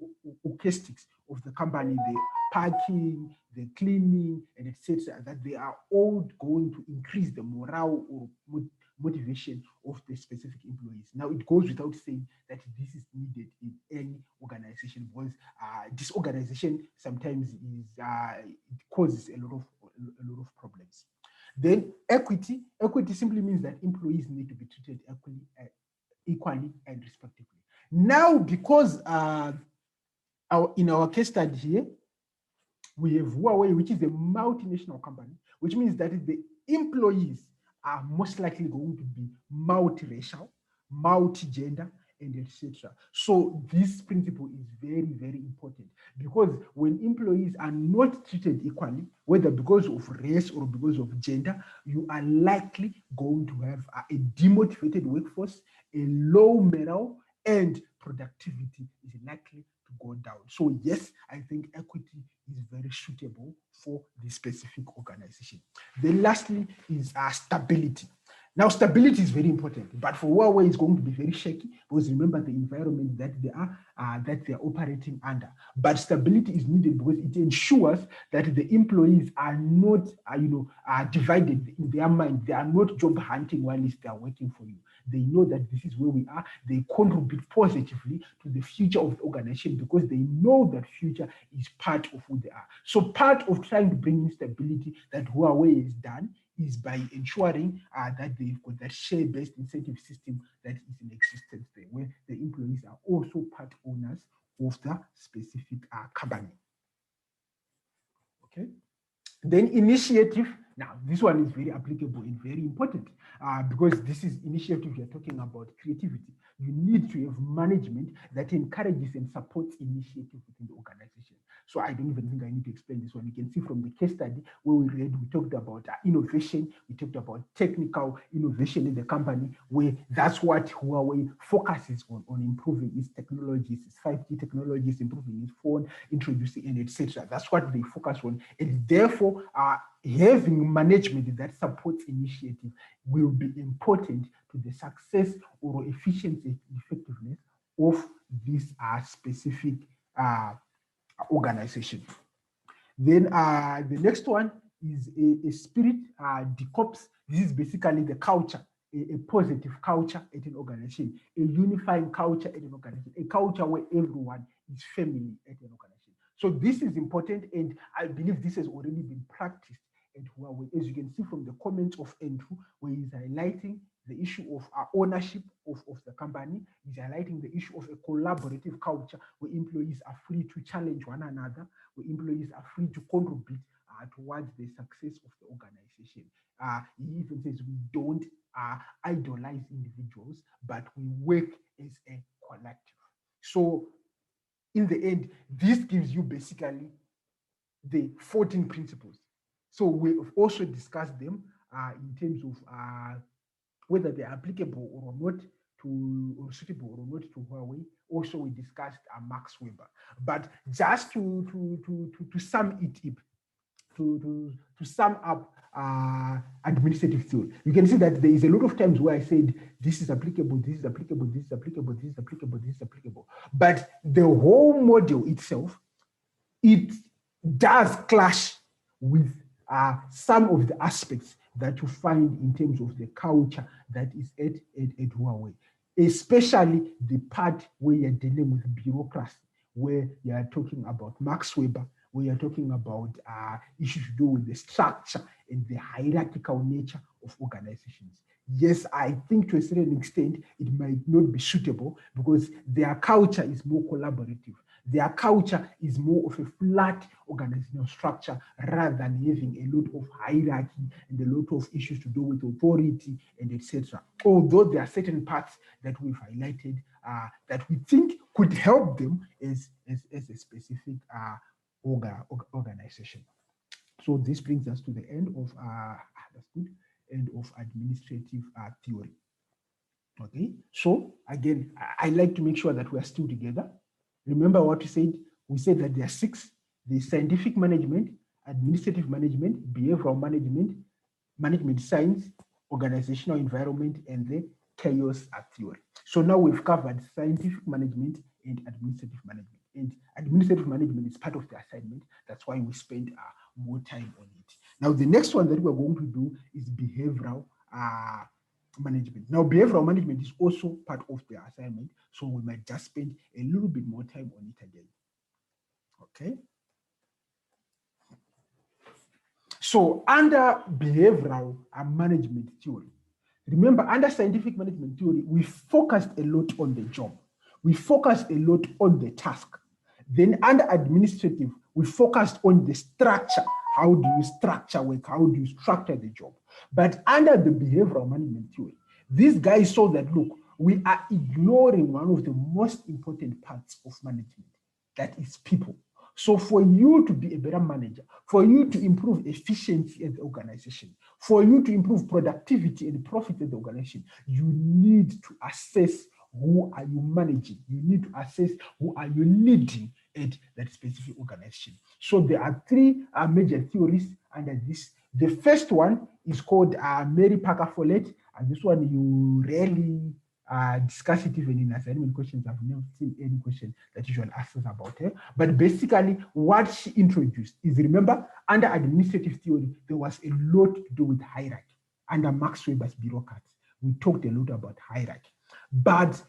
S1: acoustics of the company, the parking, the cleaning, and etc., that they are all going to increase the morale or motivation of the specific employees. Now, it goes without saying that this is needed in any organization, because this organization sometimes is it causes a lot of problems. Then equity simply means that employees need to be treated equally and respectively. Now, because in our case study here, we have Huawei, which is a multinational company, which means that the employees are most likely going to be multiracial, multi-gender, and etc. So this principle is very, very important, because when employees are not treated equally, whether because of race or because of gender, you are likely going to have a demotivated workforce, a low morale, and productivity is likely to go down. So yes, I think equity is very suitable for this specific organization. Then lastly is stability. Now, stability is very important, but for Huawei, it's going to be very shaky, because remember the environment that they are operating under. But stability is needed because it ensures that the employees are not, divided in their mind. They are not job hunting while they are working for you. They know that this is where we are. They contribute positively to the future of the organization, because they know that future is part of who they are. So part of trying to bring in stability that Huawei has done is by ensuring that they've got that share-based incentive system that is in existence there, where the employees are also part owners of the specific company. Okay. Then initiative. Now, this one is very applicable and very important because this is initiative. You're talking about creativity. You need to have management that encourages and supports initiative within the organization. So I don't even think I need to explain this one. You can see from the case study where we read, we talked about innovation, we talked about technical innovation in the company, where that's what Huawei focuses on improving its technologies, its 5G technologies, improving its phone, introducing and etc. That's what they focus on. And therefore, having management that supports initiative will be important to the success or efficiency and effectiveness of this specific organization. Then the next one is a spirit decops. This is basically the culture, a positive culture at an organization, a unifying culture at an organization, a culture where everyone is family at an organization. So this is important, and I believe this has already been practiced at Huawei. As you can see from the comments of Andrew, where he's highlighting the issue of ownership of the company, is highlighting the issue of a collaborative culture where employees are free to challenge one another, where employees are free to contribute towards the success of the organization. He even says we don't idolize individuals, but we work as a collective. So in the end, this gives you basically the 14 principles. So we've also discussed them in terms of whether they're applicable or not to, or suitable or not to Huawei. Also, we discussed Max Weber. But just to sum it up, to sum up administrative theory, you can see that there is a lot of times where I said this is applicable, this is applicable, this is applicable, this is applicable, this is applicable. But the whole model itself, it does clash with some of the aspects that you find in terms of the culture that is at Huawei, especially the part where you're dealing with bureaucracy, where you're talking about Max Weber, where you're talking about issues to do with the structure and the hierarchical nature of organizations. Yes, I think to a certain extent, it might not be suitable because their culture is more collaborative. Their culture is more of a flat organizational structure rather than having a lot of hierarchy and a lot of issues to do with authority and etc. Although there are certain parts that we've highlighted that we think could help them as a specific organization. So this brings us to the end of end of administrative theory. Okay, so again, I like to make sure that we are still together. Remember what we said? We said that there are 6: the scientific management, administrative management, behavioral management, management science, organizational environment, and the chaos theory. So now we've covered scientific management and administrative management. And administrative management is part of the assignment. That's why we spend more time on it. Now, the next one that we're going to do is behavioral management. Now, behavioral management is also part of the assignment, so we might just spend a little bit more time on it again. Okay. So, under behavioral management theory, remember, under scientific management theory, we focused a lot on the job. We focused a lot on the task. Then under administrative, we focused on the structure. How do you structure work? How do you structure the job? But under the behavioral management theory, these guys saw that, look, we are ignoring one of the most important parts of management, that is people. So for you to be a better manager, for you to improve efficiency at the organization, for you to improve productivity and profit at the organization, you need to assess who are you managing. You need to assess who are you leading at that specific organization. So there are 3 major theories under this. The first one is called Mary Parker Follett, and this one you rarely discuss it even in assignment questions. I've never seen any question that usually asks us about her. But basically, what she introduced is, remember, under administrative theory, there was a lot to do with hierarchy. Under Max Weber's bureaucrats, we talked a lot about hierarchy. But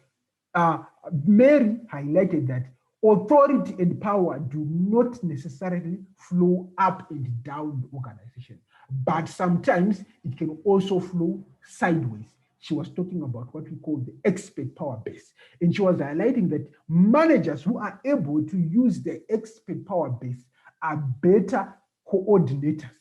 S1: Mary highlighted that authority and power do not necessarily flow up and down the organization, but sometimes it can also flow sideways. She was talking about what we call the expert power base. And she was highlighting that managers who are able to use the expert power base are better coordinators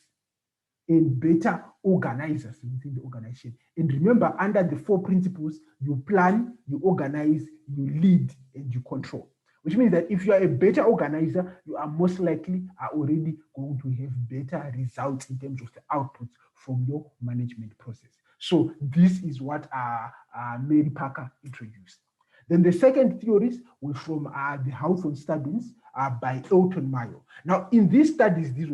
S1: and better organizers within the organization. And remember, under the 4 principles, you plan, you organize, you lead, and you control. which means that if you are a better organizer, you are most likely already going to have better results in terms of the outputs from your management process. So this is what Mary Parker introduced. Then the second theories were from the Hawthorne studies by Elton Mayo. Now, in these studies, it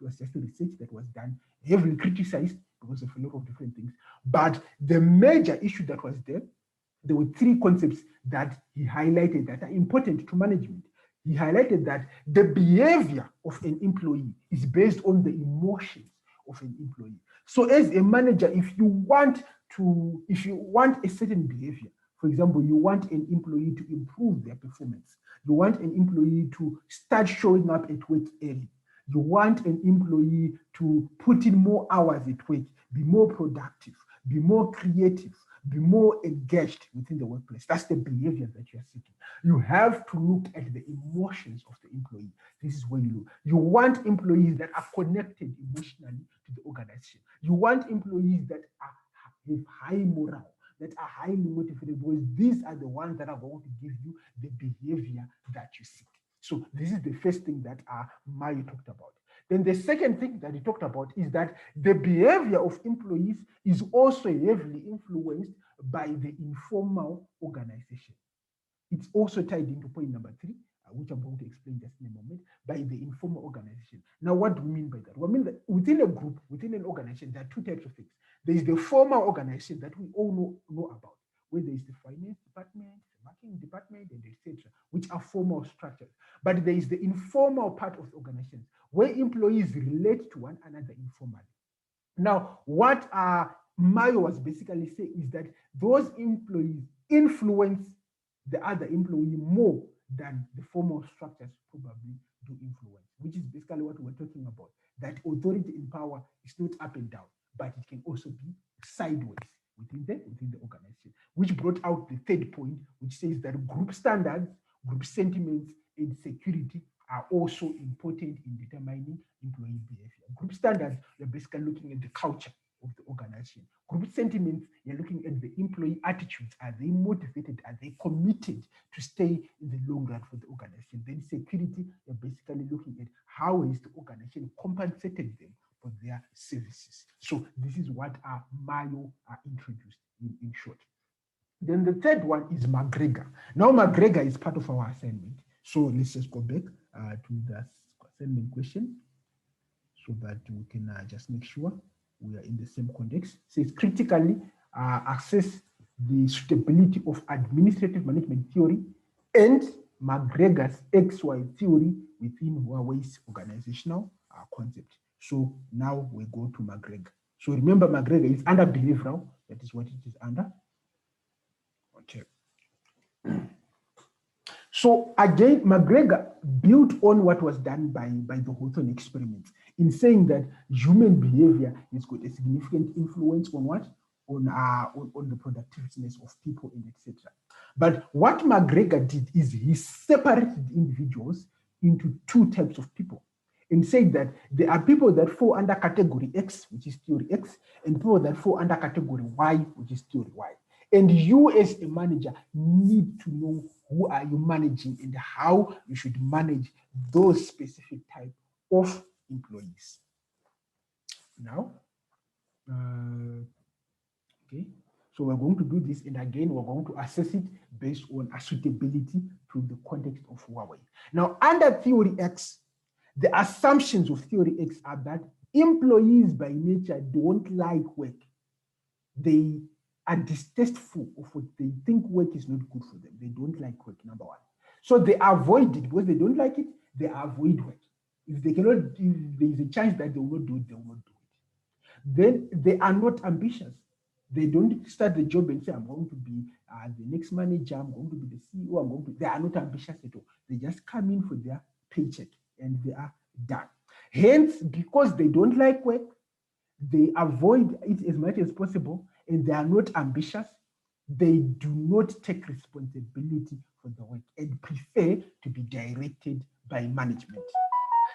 S1: was just a research that was done, heavily criticized because of a lot of different things. But the major issue that was there were three concepts that he highlighted that are important to management. He highlighted that the behavior of an employee is based on the emotions of an employee. So as a manager, if you want a certain behavior, for example, you want an employee to improve their performance. You want an employee to start showing up at work early. You want an employee to put in more hours at work, be more productive, be more creative, be more engaged within the workplace. That's the behavior that you are seeking. You have to look at the emotions of the employee. This is where you look. You want employees that are connected emotionally to the organization. You want employees that have high morale, that are highly motivated, because these are the ones that are going to give you the behavior that you seek. So this is the first thing that Mayo talked about. Then the second thing that he talked about is that the behavior of employees is also heavily influenced by the informal organization. It's also tied into point number 3, which I'm going to explain just in a moment, by the informal organization. Now, what do we mean by that? We mean that within a group, within an organization, there are two types of things. There is the formal organization that we all know about, where there is the finance department, the marketing department, and etc., which are formal structures. But there is the informal part of the organization, where employees relate to one another informally. Now, what Mayo was basically saying is that those employees influence the other employee more than the formal structures probably do influence, which is basically what we're talking about, that authority in power is not up and down, but it can also be sideways within the organization, which brought out the third point, which says that group standards, group sentiments, and security are also important in determining employee behavior. Group standards, you're basically looking at the culture of the organization. Group sentiments, you're looking at the employee attitudes. Are they motivated? Are they committed to stay in the long run for the organization? Then security, you're basically looking at how is the organization compensated them for their services. So this is what Mayo introduced in short. Then the third one is McGregor. Now McGregor is part of our assignment. So let's just go back to the assignment question so that we can just make sure we are in the same context. It says critically assess the suitability of administrative management theory and McGregor's XY theory within Huawei's organizational concept. So now we go to McGregor. So remember, McGregor is under behavioral. That is what it is under. Okay. So again, McGregor built on what was done by the Hawthorne experiments in saying that human behavior has got a significant influence on what? On the productiveness of people and etc. But what McGregor did is he separated individuals into two types of people and said that there are people that fall under category X, which is theory X, and people that fall under category Y, which is theory Y. And you as a manager need to know who are you managing and how you should manage those specific type of employees. Now, okay, so we're going to do this, and again, we're going to assess it based on a suitability to the context of Huawei. Now, under theory X, the assumptions of theory X are that employees by nature don't like work. They are distasteful of work. They think work is not good for them. They don't like work, number one. So they avoid it because they don't like it. They avoid work. If they cannot, if there is a chance that they will not do it, they will not do it. Then they are not ambitious. They don't start the job and say, I'm going to be the next manager, I'm going to be the CEO, they are not ambitious at all. They just come in for their paycheck and they are done. Hence, because they don't like work, they avoid it as much as possible, and they are not ambitious. They do not take responsibility for the work and prefer to be directed by management.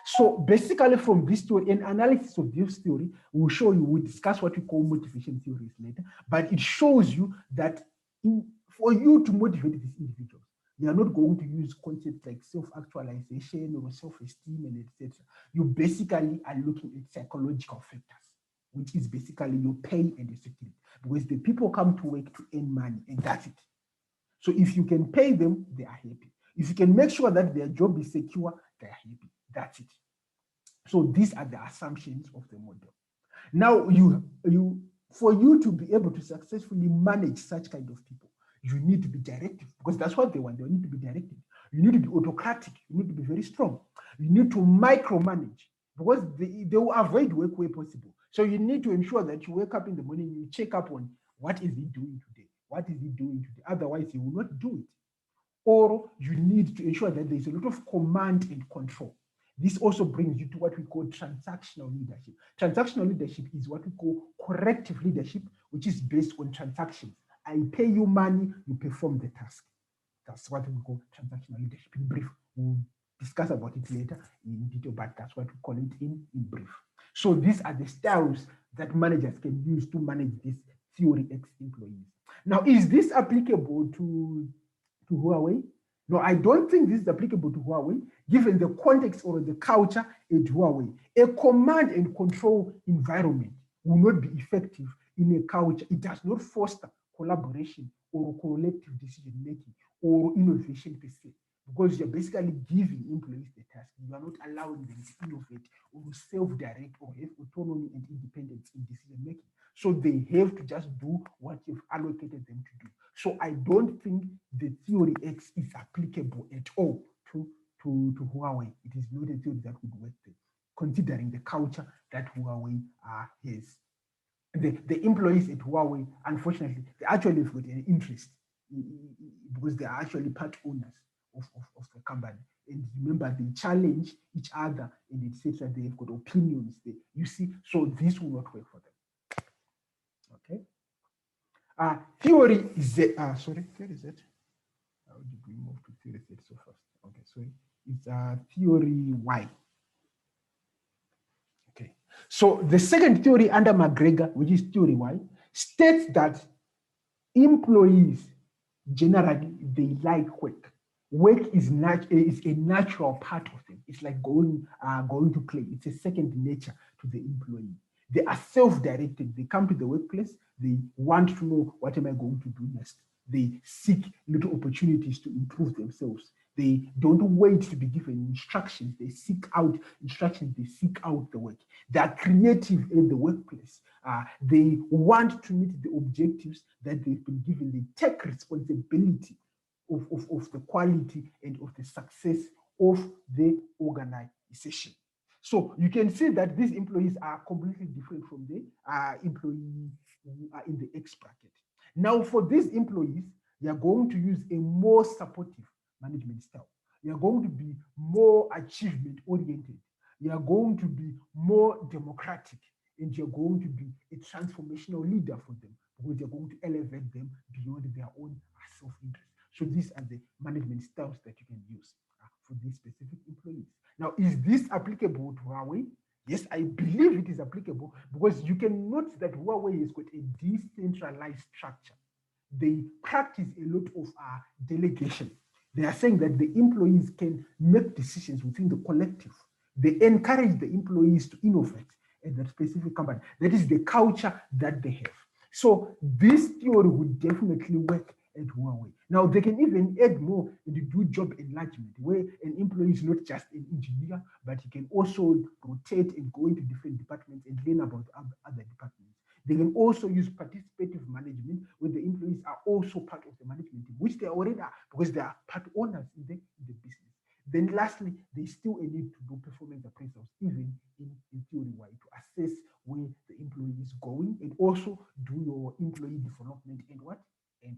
S1: So basically from this theory, an analysis of this theory will show you, we'll discuss what we call motivation theories later, but it shows you that for you to motivate these individuals, You are not going to use concepts like self-actualization or self-esteem and etc. You basically are looking at psychological factors, which is basically your pay and your security. Because the people come to work to earn money, and that's it. So if you can pay them, they are happy. If you can make sure that their job is secure, they are happy. That's it. So these are the assumptions of the model. Now, for you to be able to successfully manage such kind of people, you need to be directive, because that's what they want. They need to be directive. You need to be autocratic. You need to be very strong. You need to micromanage, because they will avoid work where possible. So you need to ensure that you wake up in the morning, you check up on what is he doing today? What is he doing today? Otherwise, he will not do it. Or you need to ensure that there's a lot of command and control. This also brings you to what we call transactional leadership. Transactional leadership is what we call corrective leadership, which is based on transactions. I pay you money, you perform the task. That's what we call transactional leadership. In brief, we'll discuss about it later in detail, but that's what we call it in brief. So these are the styles that managers can use to manage these Theory X employees. Now, is this applicable to Huawei? No, I don't think this is applicable to Huawei, given the context or the culture at Huawei. A command and control environment will not be effective in a culture. It does not foster collaboration or collective decision-making or innovation per se, because you're basically giving employees the task. You are not allowing them to innovate or self-direct or have autonomy and independence in decision-making. So they have to just do what you've allocated them to do. So I don't think the Theory X is applicable at all to Huawei. It is not a theory that would work there, considering the culture that Huawei has. The employees at Huawei, unfortunately, they actually have got an interest because they are actually part owners of the company. And remember, they challenge each other and etc. They have got opinions. You see, so this will not work for them. Okay. Theory Z. Sorry, theory Z. How did we move to theory Z so fast? Okay, sorry. It's theory Y. Okay. So the second theory under McGregor, which is theory Y, states that employees generally they like work. Work is a natural part of them. It's like going to play. It's a second nature to the employee. They are self-directed. They come to the workplace. They want to know, what am I going to do next? They seek little opportunities to improve themselves. They don't wait to be given instructions. They seek out instructions. They seek out the work. They are creative in the workplace. They want to meet the objectives that they've been given. They take responsibility of the quality and of the success of the organization. So you can see that these employees are completely different from the employees who are in the X bracket. Now, for these employees, you are going to use a more supportive management style. You are going to be more achievement-oriented. You are going to be more democratic, and you're going to be a transformational leader for them, because you're going to elevate them beyond their own self-interest. So these are the management styles that you can use for these specific employees. Now, is this applicable to Huawei? Yes, I believe it is applicable, because you can note that Huawei has got a decentralized structure. They practice a lot of delegation. They are saying that the employees can make decisions within the collective. They encourage the employees to innovate at that specific company. That is the culture that they have. So this theory would definitely work at Huawei. Now, they can even add more and do job enlargement, where an employee is not just an engineer, but he can also rotate and go into different departments and learn about other departments. They can also use participative management, where the employees are also part of the management team, which they already are, because they are part owners in the business. Then lastly, they still need to do performance appraisals, even in theory Y, to assess where the employee is going, and also do your employee development and what? And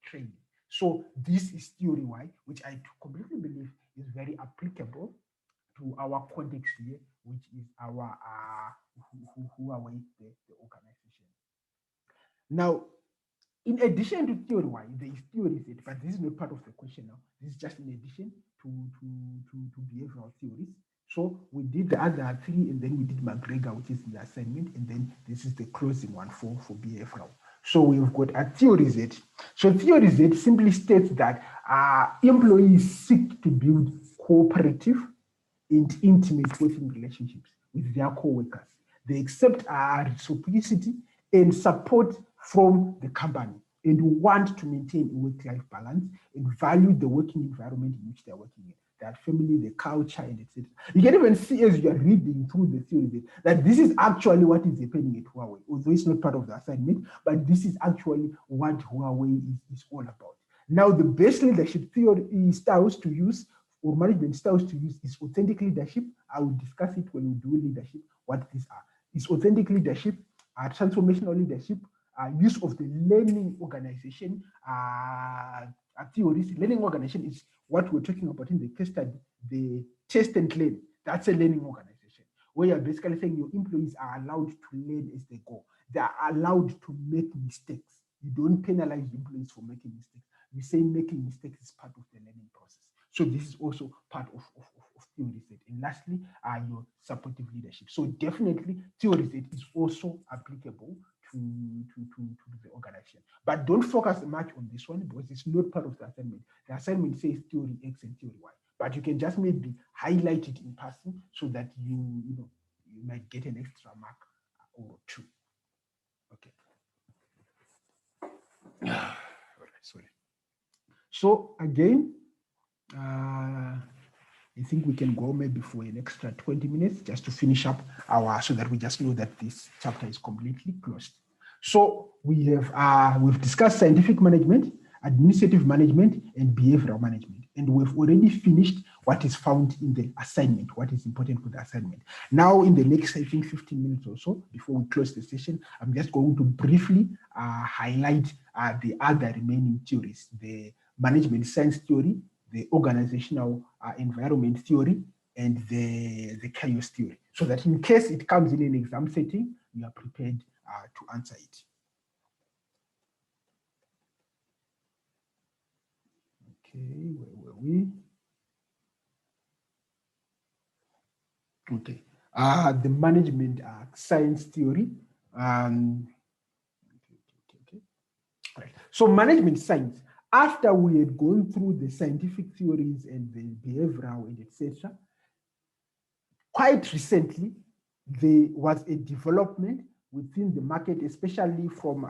S1: training. So this is theory Y, which I completely believe is very applicable to our context here, which is our Huawei, the organization. Now, in addition to theory Y, there is theory Z, but this is not part of the question now. This is just in addition to behavioral theories. So we did the other three, and then we did McGregor, which is the assignment, and then this is the closing one for behavioral. So we've got a Theory Z. So Theory Z simply states that employees seek to build cooperative and intimate working relationships with their co-workers. They accept reciprocity and support from the company and want to maintain a work-life balance and value the working environment in which they're working in. Their family, the culture, and etc. You can even see as you are reading through the theory that this is actually what is happening at Huawei, although it's not part of the assignment, but this is actually what Huawei is all about. Now, the best leadership theory styles to use or management styles to use is authentic leadership. I will discuss it when we do leadership, what these are. It's authentic leadership, transformational leadership, use of the learning organization theories. Learning organization is what we're talking about in the case study, the test and learn. That's a learning organization, where you're basically saying your employees are allowed to learn as they go. They are allowed to make mistakes. You don't penalize employees for making mistakes. You say making mistakes is part of the learning process. So this is also part of theory set. And lastly, your supportive leadership. So definitely theory set is also applicable to the organization. But don't focus much on this one because it's not part of the assignment. The assignment says theory X and theory Y. But you can just maybe highlight it in passing so that you might get an extra mark or two. Okay. All right, sorry. So again, I think we can go maybe for an extra 20 minutes just to finish up so that we just know that this chapter is completely closed. So we have we've discussed scientific management, administrative management, and behavioral management. And we've already finished what is found in the assignment, what is important for the assignment. Now, in the next, I think, 15 minutes or so, before we close the session, I'm just going to briefly highlight the other remaining theories, the management science theory, the organizational environment theory, and the chaos theory, so that in case it comes in an exam setting, you are prepared to answer it. Okay, where were we? Okay, the management science theory. Okay. All right. So management science, after we had gone through the scientific theories and the behavioral and etc., quite recently, there was a development within the market, especially from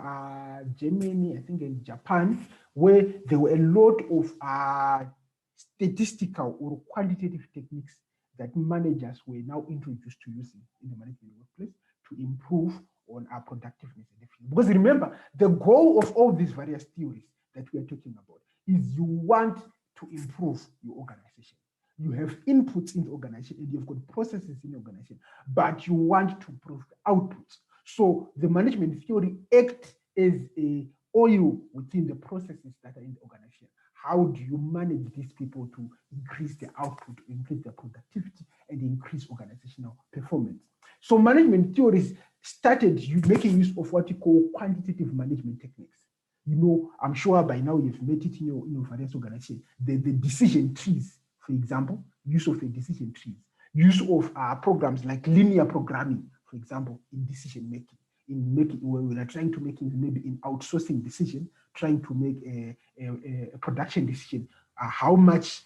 S1: Germany, I think, and Japan, where there were a lot of statistical or quantitative techniques that managers were now introduced to using in the management workplace to improve on our productiveness. Because remember, the goal of all these various theories that we are talking about is you want to improve your organization. You have inputs in the organization and you've got processes in the organization, but you want to improve the outputs. So the management theory acts as a oil within the processes that are in the organization. How do you manage these people to increase their output, increase their productivity, and increase organizational performance? So management theories started making use of what you call quantitative management techniques. You know, I'm sure by now you've met it in your various organizations. The decision trees, for example, use of the decision trees, use of programs like linear programming, for example, in decision making. When we are trying to make maybe in outsourcing decision, trying to make a production decision, how much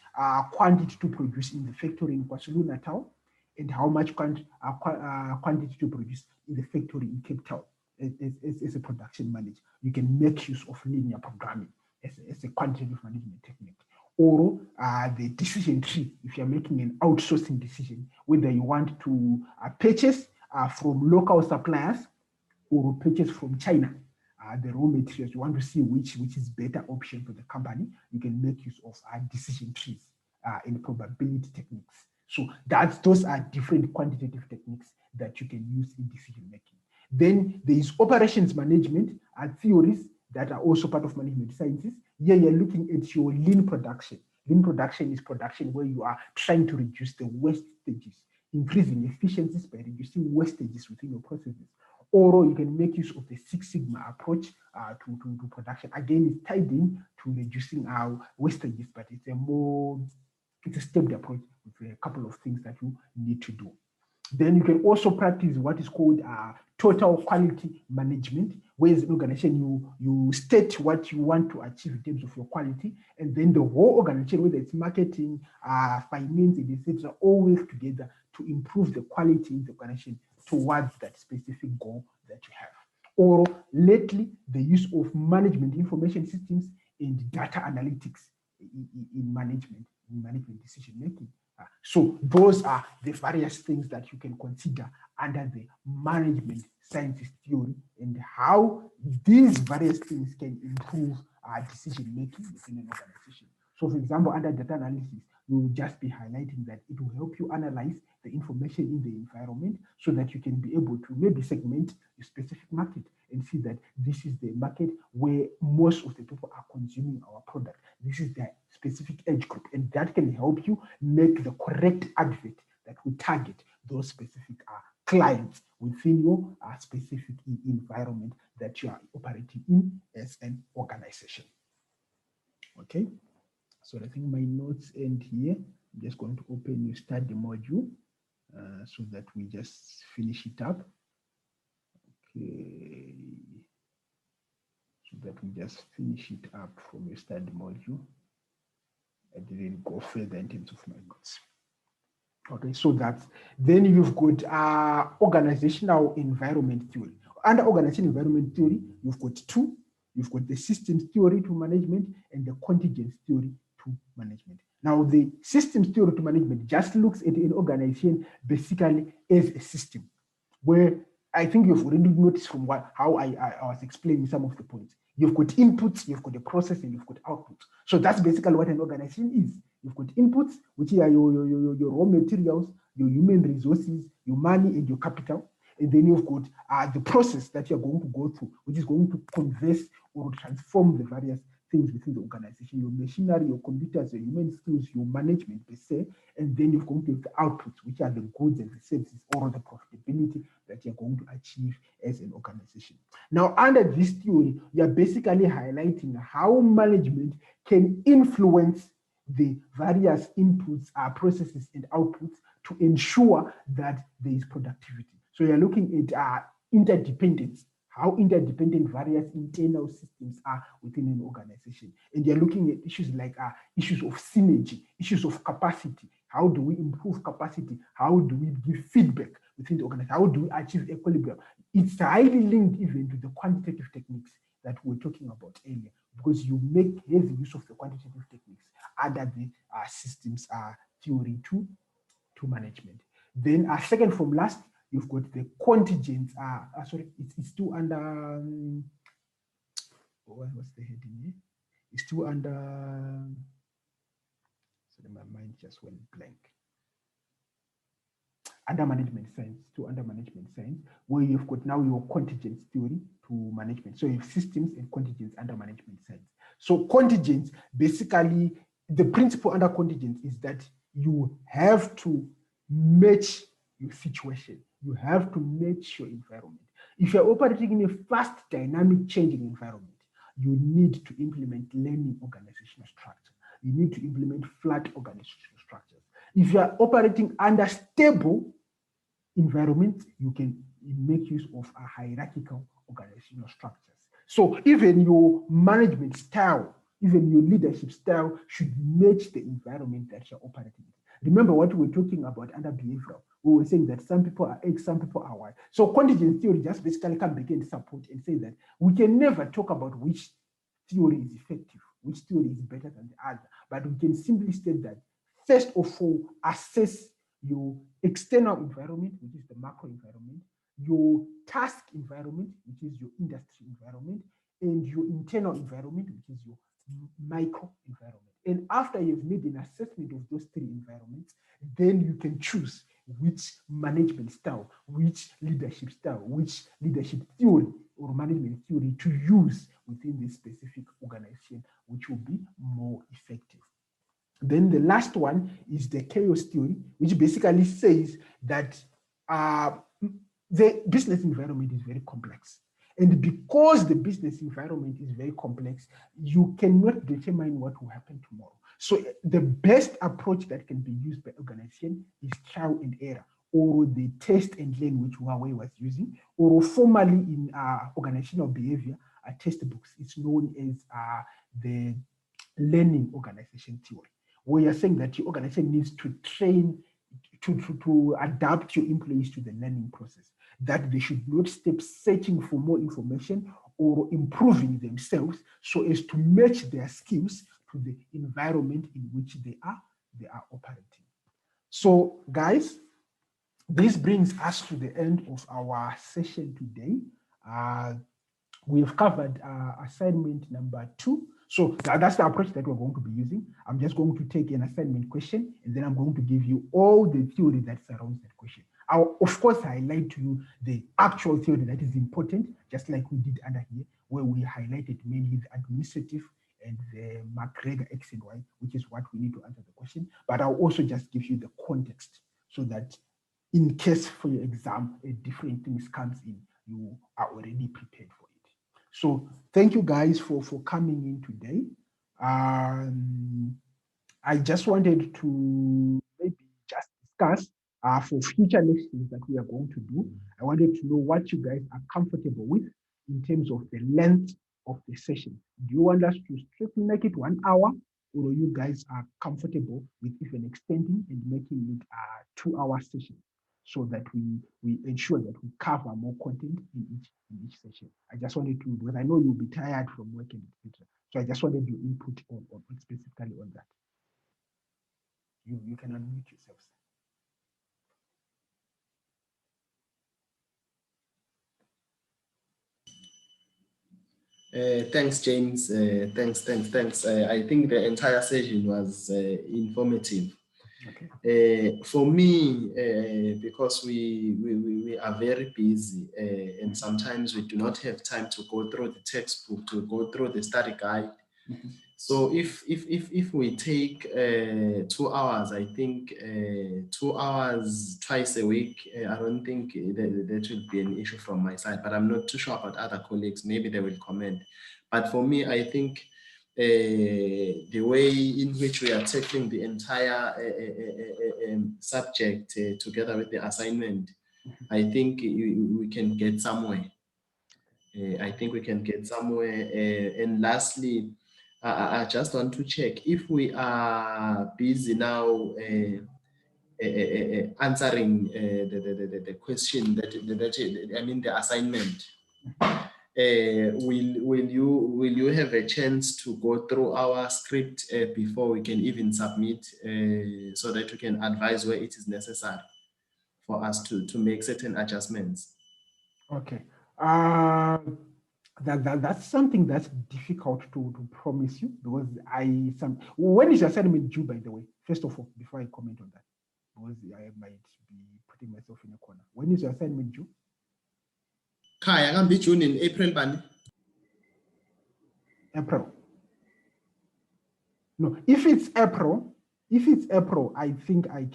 S1: quantity to produce in the factory in KwaZulu-Natal, and how much quantity to produce in the factory in Cape Town. As a production manager, you can make use of linear programming as a quantitative management technique. Or the decision tree, if you're making an outsourcing decision, whether you want to purchase from local suppliers or purchase from China, the raw materials, you want to see which is better option for the company, you can make use of decision trees and probability techniques. So those are different quantitative techniques that you can use in decision making. Then there is operations management theories that are also part of management sciences. Here you're looking at your lean production. Lean production is production where you are trying to reduce the wastages, increasing efficiencies by reducing wastages within your processes. Or you can make use of the Six Sigma approach to production. Again, it's tied in to reducing our wastages, but it's a stepped approach with a couple of things that you need to do. Then you can also practice what is called total quality management, where as an organization you state what you want to achieve in terms of your quality, and then the whole organization, whether it's marketing, finance, and etc., all work together to improve the quality in the organization towards that specific goal that you have. Or lately, the use of management information systems and data analytics in management decision making. So those are the various things that you can consider under the management sciences theory, and how these various things can improve decision making within an organization. So for example, under data analysis, we will just be highlighting that it will help you analyze the information in the environment so that you can be able to maybe segment a specific market and see that this is the market where most of the people are consuming our product. This is their specific age group, and that can help you make the correct advert that will target those specific clients within your specific environment that you are operating in as an organization. Okay, so I think my notes end here. I'm just going to open your study module so that we just finish it up. Okay, so that we just finish it up from your study module. I didn't go further in terms of my notes. Okay, so that's, then you've got organizational environment theory. Under organizational environment theory, you've got two. You've got the systems theory to management and the contingent theory to management. Now, the systems theory to management just looks at an organization basically as a system, where I think you've already noticed from how I was explaining some of the points. You've got inputs, you've got the process, and you've got outputs. So that's basically what an organization is. You've got inputs, which are your raw materials, your human resources, your money, and your capital. And then you've got the process that you're going to go through, which is going to converse or transform the various things within the organization, your machinery, your computers, your human skills, your management per se, and then you're going to have the outputs, which are the goods and the services or the profitability that you're going to achieve as an organization. Now, under this theory, you're basically highlighting how management can influence the various inputs, processes, and outputs to ensure that there is productivity. So you're looking at interdependence, how interdependent various internal systems are within an organization. And you're looking at issues like issues of synergy, issues of capacity. How do we improve capacity? How do we give feedback within the organization? How do we achieve equilibrium? It's highly linked even to the quantitative techniques that we were talking about earlier, because you make heavy use of the quantitative techniques under the systems theory to management. Then second from last, you've got the contingent, sorry, it's still under, what's the heading here? It's still under, sorry, my mind just went blank. Under management science, still under management science, where you've got now your contingent theory to management. So you have systems and contingents under management science. So contingents, basically, the principle under contingents is that you have to match your situation. You have to match your environment. If you're operating in a fast, dynamic, changing environment, you need to implement learning organizational structure. You need to implement flat organizational structures. If you are operating under stable environment, you can make use of a hierarchical organizational structures. So even your management style, even your leadership style should match the environment that you're operating in. Remember what we were talking about under behavioral. We were saying that some people are X, some people are Y. So contingent theory just basically come back and support and say that we can never talk about which theory is effective, which theory is better than the other, but we can simply state that first of all, assess your external environment, which is the macro environment, your task environment, which is your industry environment, and your internal environment, which is your micro environment. And after you've made an assessment of those three environments, then you can choose which management style, which leadership style, which leadership theory or management theory to use within this specific organization, which will be more effective. Then the last one is the chaos theory, which basically says that the business environment is very complex. And because the business environment is very complex, you cannot determine what will happen tomorrow. So the best approach that can be used by organization is trial and error, or the test and learn which Huawei was using, or formally in organizational behavior textbooks, it's known as the learning organization theory, where you're saying that your organization needs to train, to adapt your employees to the learning process, that they should not stop searching for more information or improving themselves so as to match their skills to the environment in which they are operating. So guys, this brings us to the end of our session today. We have covered assignment number 2. So that's the approach that we're going to be using. I'm just going to take an assignment question, and then I'm going to give you all the theory that surrounds that question. I'll, of course, highlight to you the actual theory that is important, just like we did under here, where we highlighted mainly the administrative and the McGregor X and Y, which is what we need to answer the question. But I'll also just give you the context so that in case for your exam, different things comes in, you are already prepared for it. So thank you guys for coming in today. I just wanted to maybe just discuss for future lessons that we are going to do. I wanted to know what you guys are comfortable with in terms of the length of the session. Do you want us to strictly make it 1 hour, or you guys are comfortable with even extending and making it a 2-hour session, so that we ensure that we cover more content in each session? I just wanted to, because I know you'll be tired from working, etc. So I just wanted your input on specifically on that. You can unmute yourselves.
S3: Thanks, James. Thanks. I think the entire session was informative. Okay. For me, because we are very busy and sometimes we do not have time to go through the textbook, to go through the study guide. Mm-hmm. So if we take 2 hours, I think 2 hours twice a week, I don't think that will be an issue from my side, but I'm not too sure about other colleagues. Maybe they will comment. But for me, I think the way in which we are tackling the entire subject together with the assignment, I think we can get somewhere. I think we can get somewhere. And lastly, I just want to check if we are busy now answering the question that I mean the assignment. Will you have a chance to go through our script before we can even submit, so that we can advise where it is necessary for us to make certain adjustments?
S1: Okay. That's something that's difficult to promise you, because when is your assignment due, by the way? First of all, before I comment on that, because I might be putting myself in a corner. When is your assignment due?
S3: I can be June in April, man.
S1: April. No, if it's April, I think I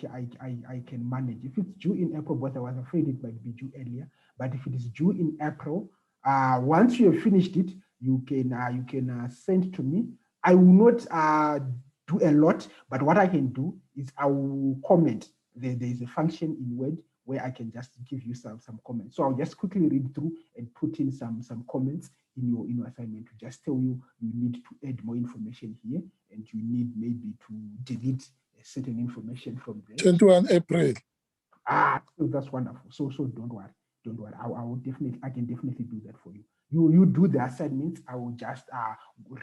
S1: can manage. If it's due in April, but I was afraid it might be due earlier. But if it is due in April, once you have finished it, you can send to me. I will not do a lot, but what I can do is I will comment. There is a function in Word where I can just give you some comments. So I'll just quickly read through and put in some comments in your assignment to just tell you need to add more information here, and you need maybe to delete a certain information from there.
S2: 21 April.
S1: So that's wonderful. So don't worry. I can definitely do that for you. You do the assignments. I will just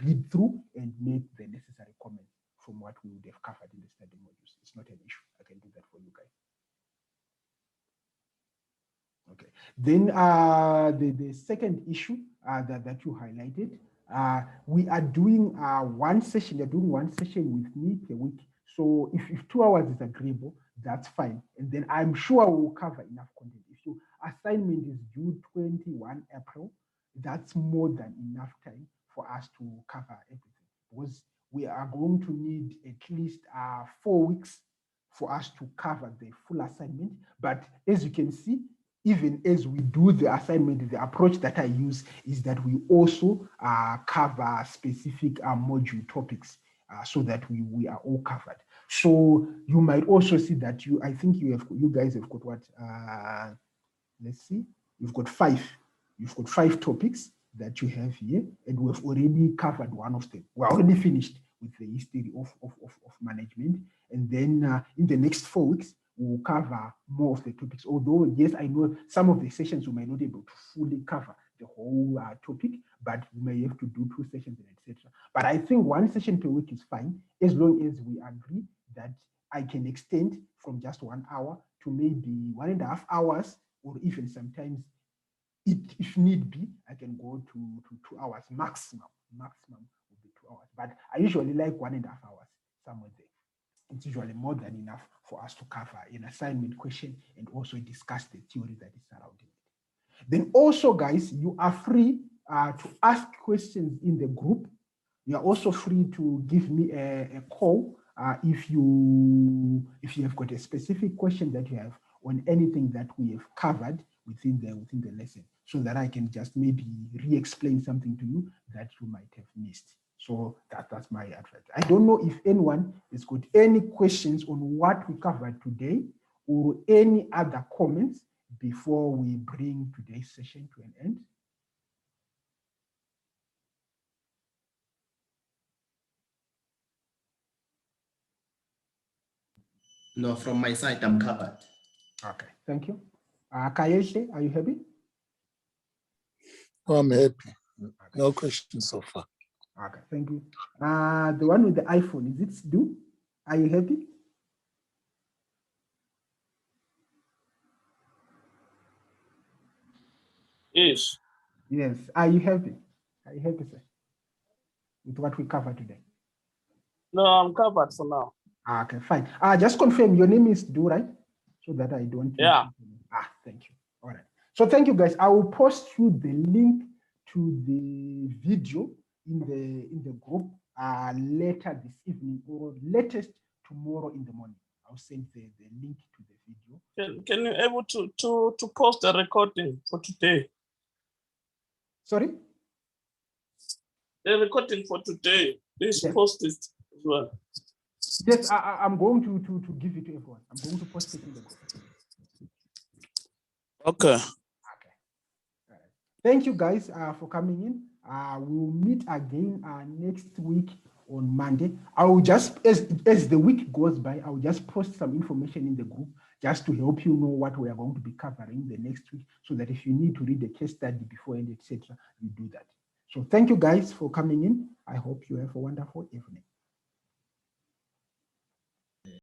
S1: read through and make the necessary comments from what we would have covered in the study modules. It's not an issue. I can do that for you guys. Okay. Then the second issue that you highlighted, we are doing one session. You're doing one session with me per week. So if 2 hours is agreeable, that's fine. And then I'm sure we'll cover enough content. If your assignment is due 21 April, that's more than enough time for us to cover everything, because we are going to need at least 4 weeks for us to cover the full assignment. But as you can see, even as we do the assignment, the approach that I use is that we also cover specific module topics so that we are all covered. So you might also see that I think you guys have got what, let's see, you've got 5 topics that you have here, and we've already covered one of them. We're already finished with the history of management. And then in the next 4 weeks, we'll cover more of the topics. Although, yes, I know some of the sessions we might not be able to fully cover the whole topic, but we may have to do 2 sessions, etc. But I think 1 session per week is fine, as long as we agree that I can extend from just 1 hour to maybe 1.5 hours, or even sometimes, if need be, I can go to 2 hours maximum. Maximum will be 2 hours. But I usually like 1.5 hours, somewhere there. It's usually more than enough for us to cover an assignment question and also discuss the theory that is surrounding it. Then also, guys, you are free to ask questions in the group. You are also free to give me a call if you have got a specific question that you have on anything that we have covered within the lesson, so that I can just maybe re-explain something to you that you might have missed. So that's my advice. I don't know if anyone has got any questions on what we covered today, or any other comments before we bring today's session to an end.
S3: No, from my side, I'm covered.
S1: Okay, thank you. Kayeshe, are you happy?
S2: Oh, I'm happy. No questions so far.
S1: Okay, thank you. The one with the iPhone, is it Stu? Are you happy?
S4: Yes.
S1: Yes. Are you happy? Are you happy, sir, with what we covered today?
S4: No, I'm covered for now.
S1: Okay, fine. Just confirm your name is Du, right? So that I don't.
S4: Yeah.
S1: Thank you. All right. So thank you, guys. I will post you the link to the video in the group later this evening, or latest tomorrow in the morning. I'll send the link to the video.
S4: Can you able to post the recording for today?
S1: Sorry?
S4: The recording for today, please post it as well.
S1: Yes, I'm going to give it to everyone. I'm going to post it in the group.
S4: Okay.
S1: Okay. All right. Thank you, guys, for coming in. We'll meet again next week on Monday. I will just, as the week goes by, I will just post some information in the group just to help you know what we are going to be covering the next week, so that if you need to read the case study beforehand, etc., you do that. So thank you, guys, for coming in. I hope you have a wonderful evening.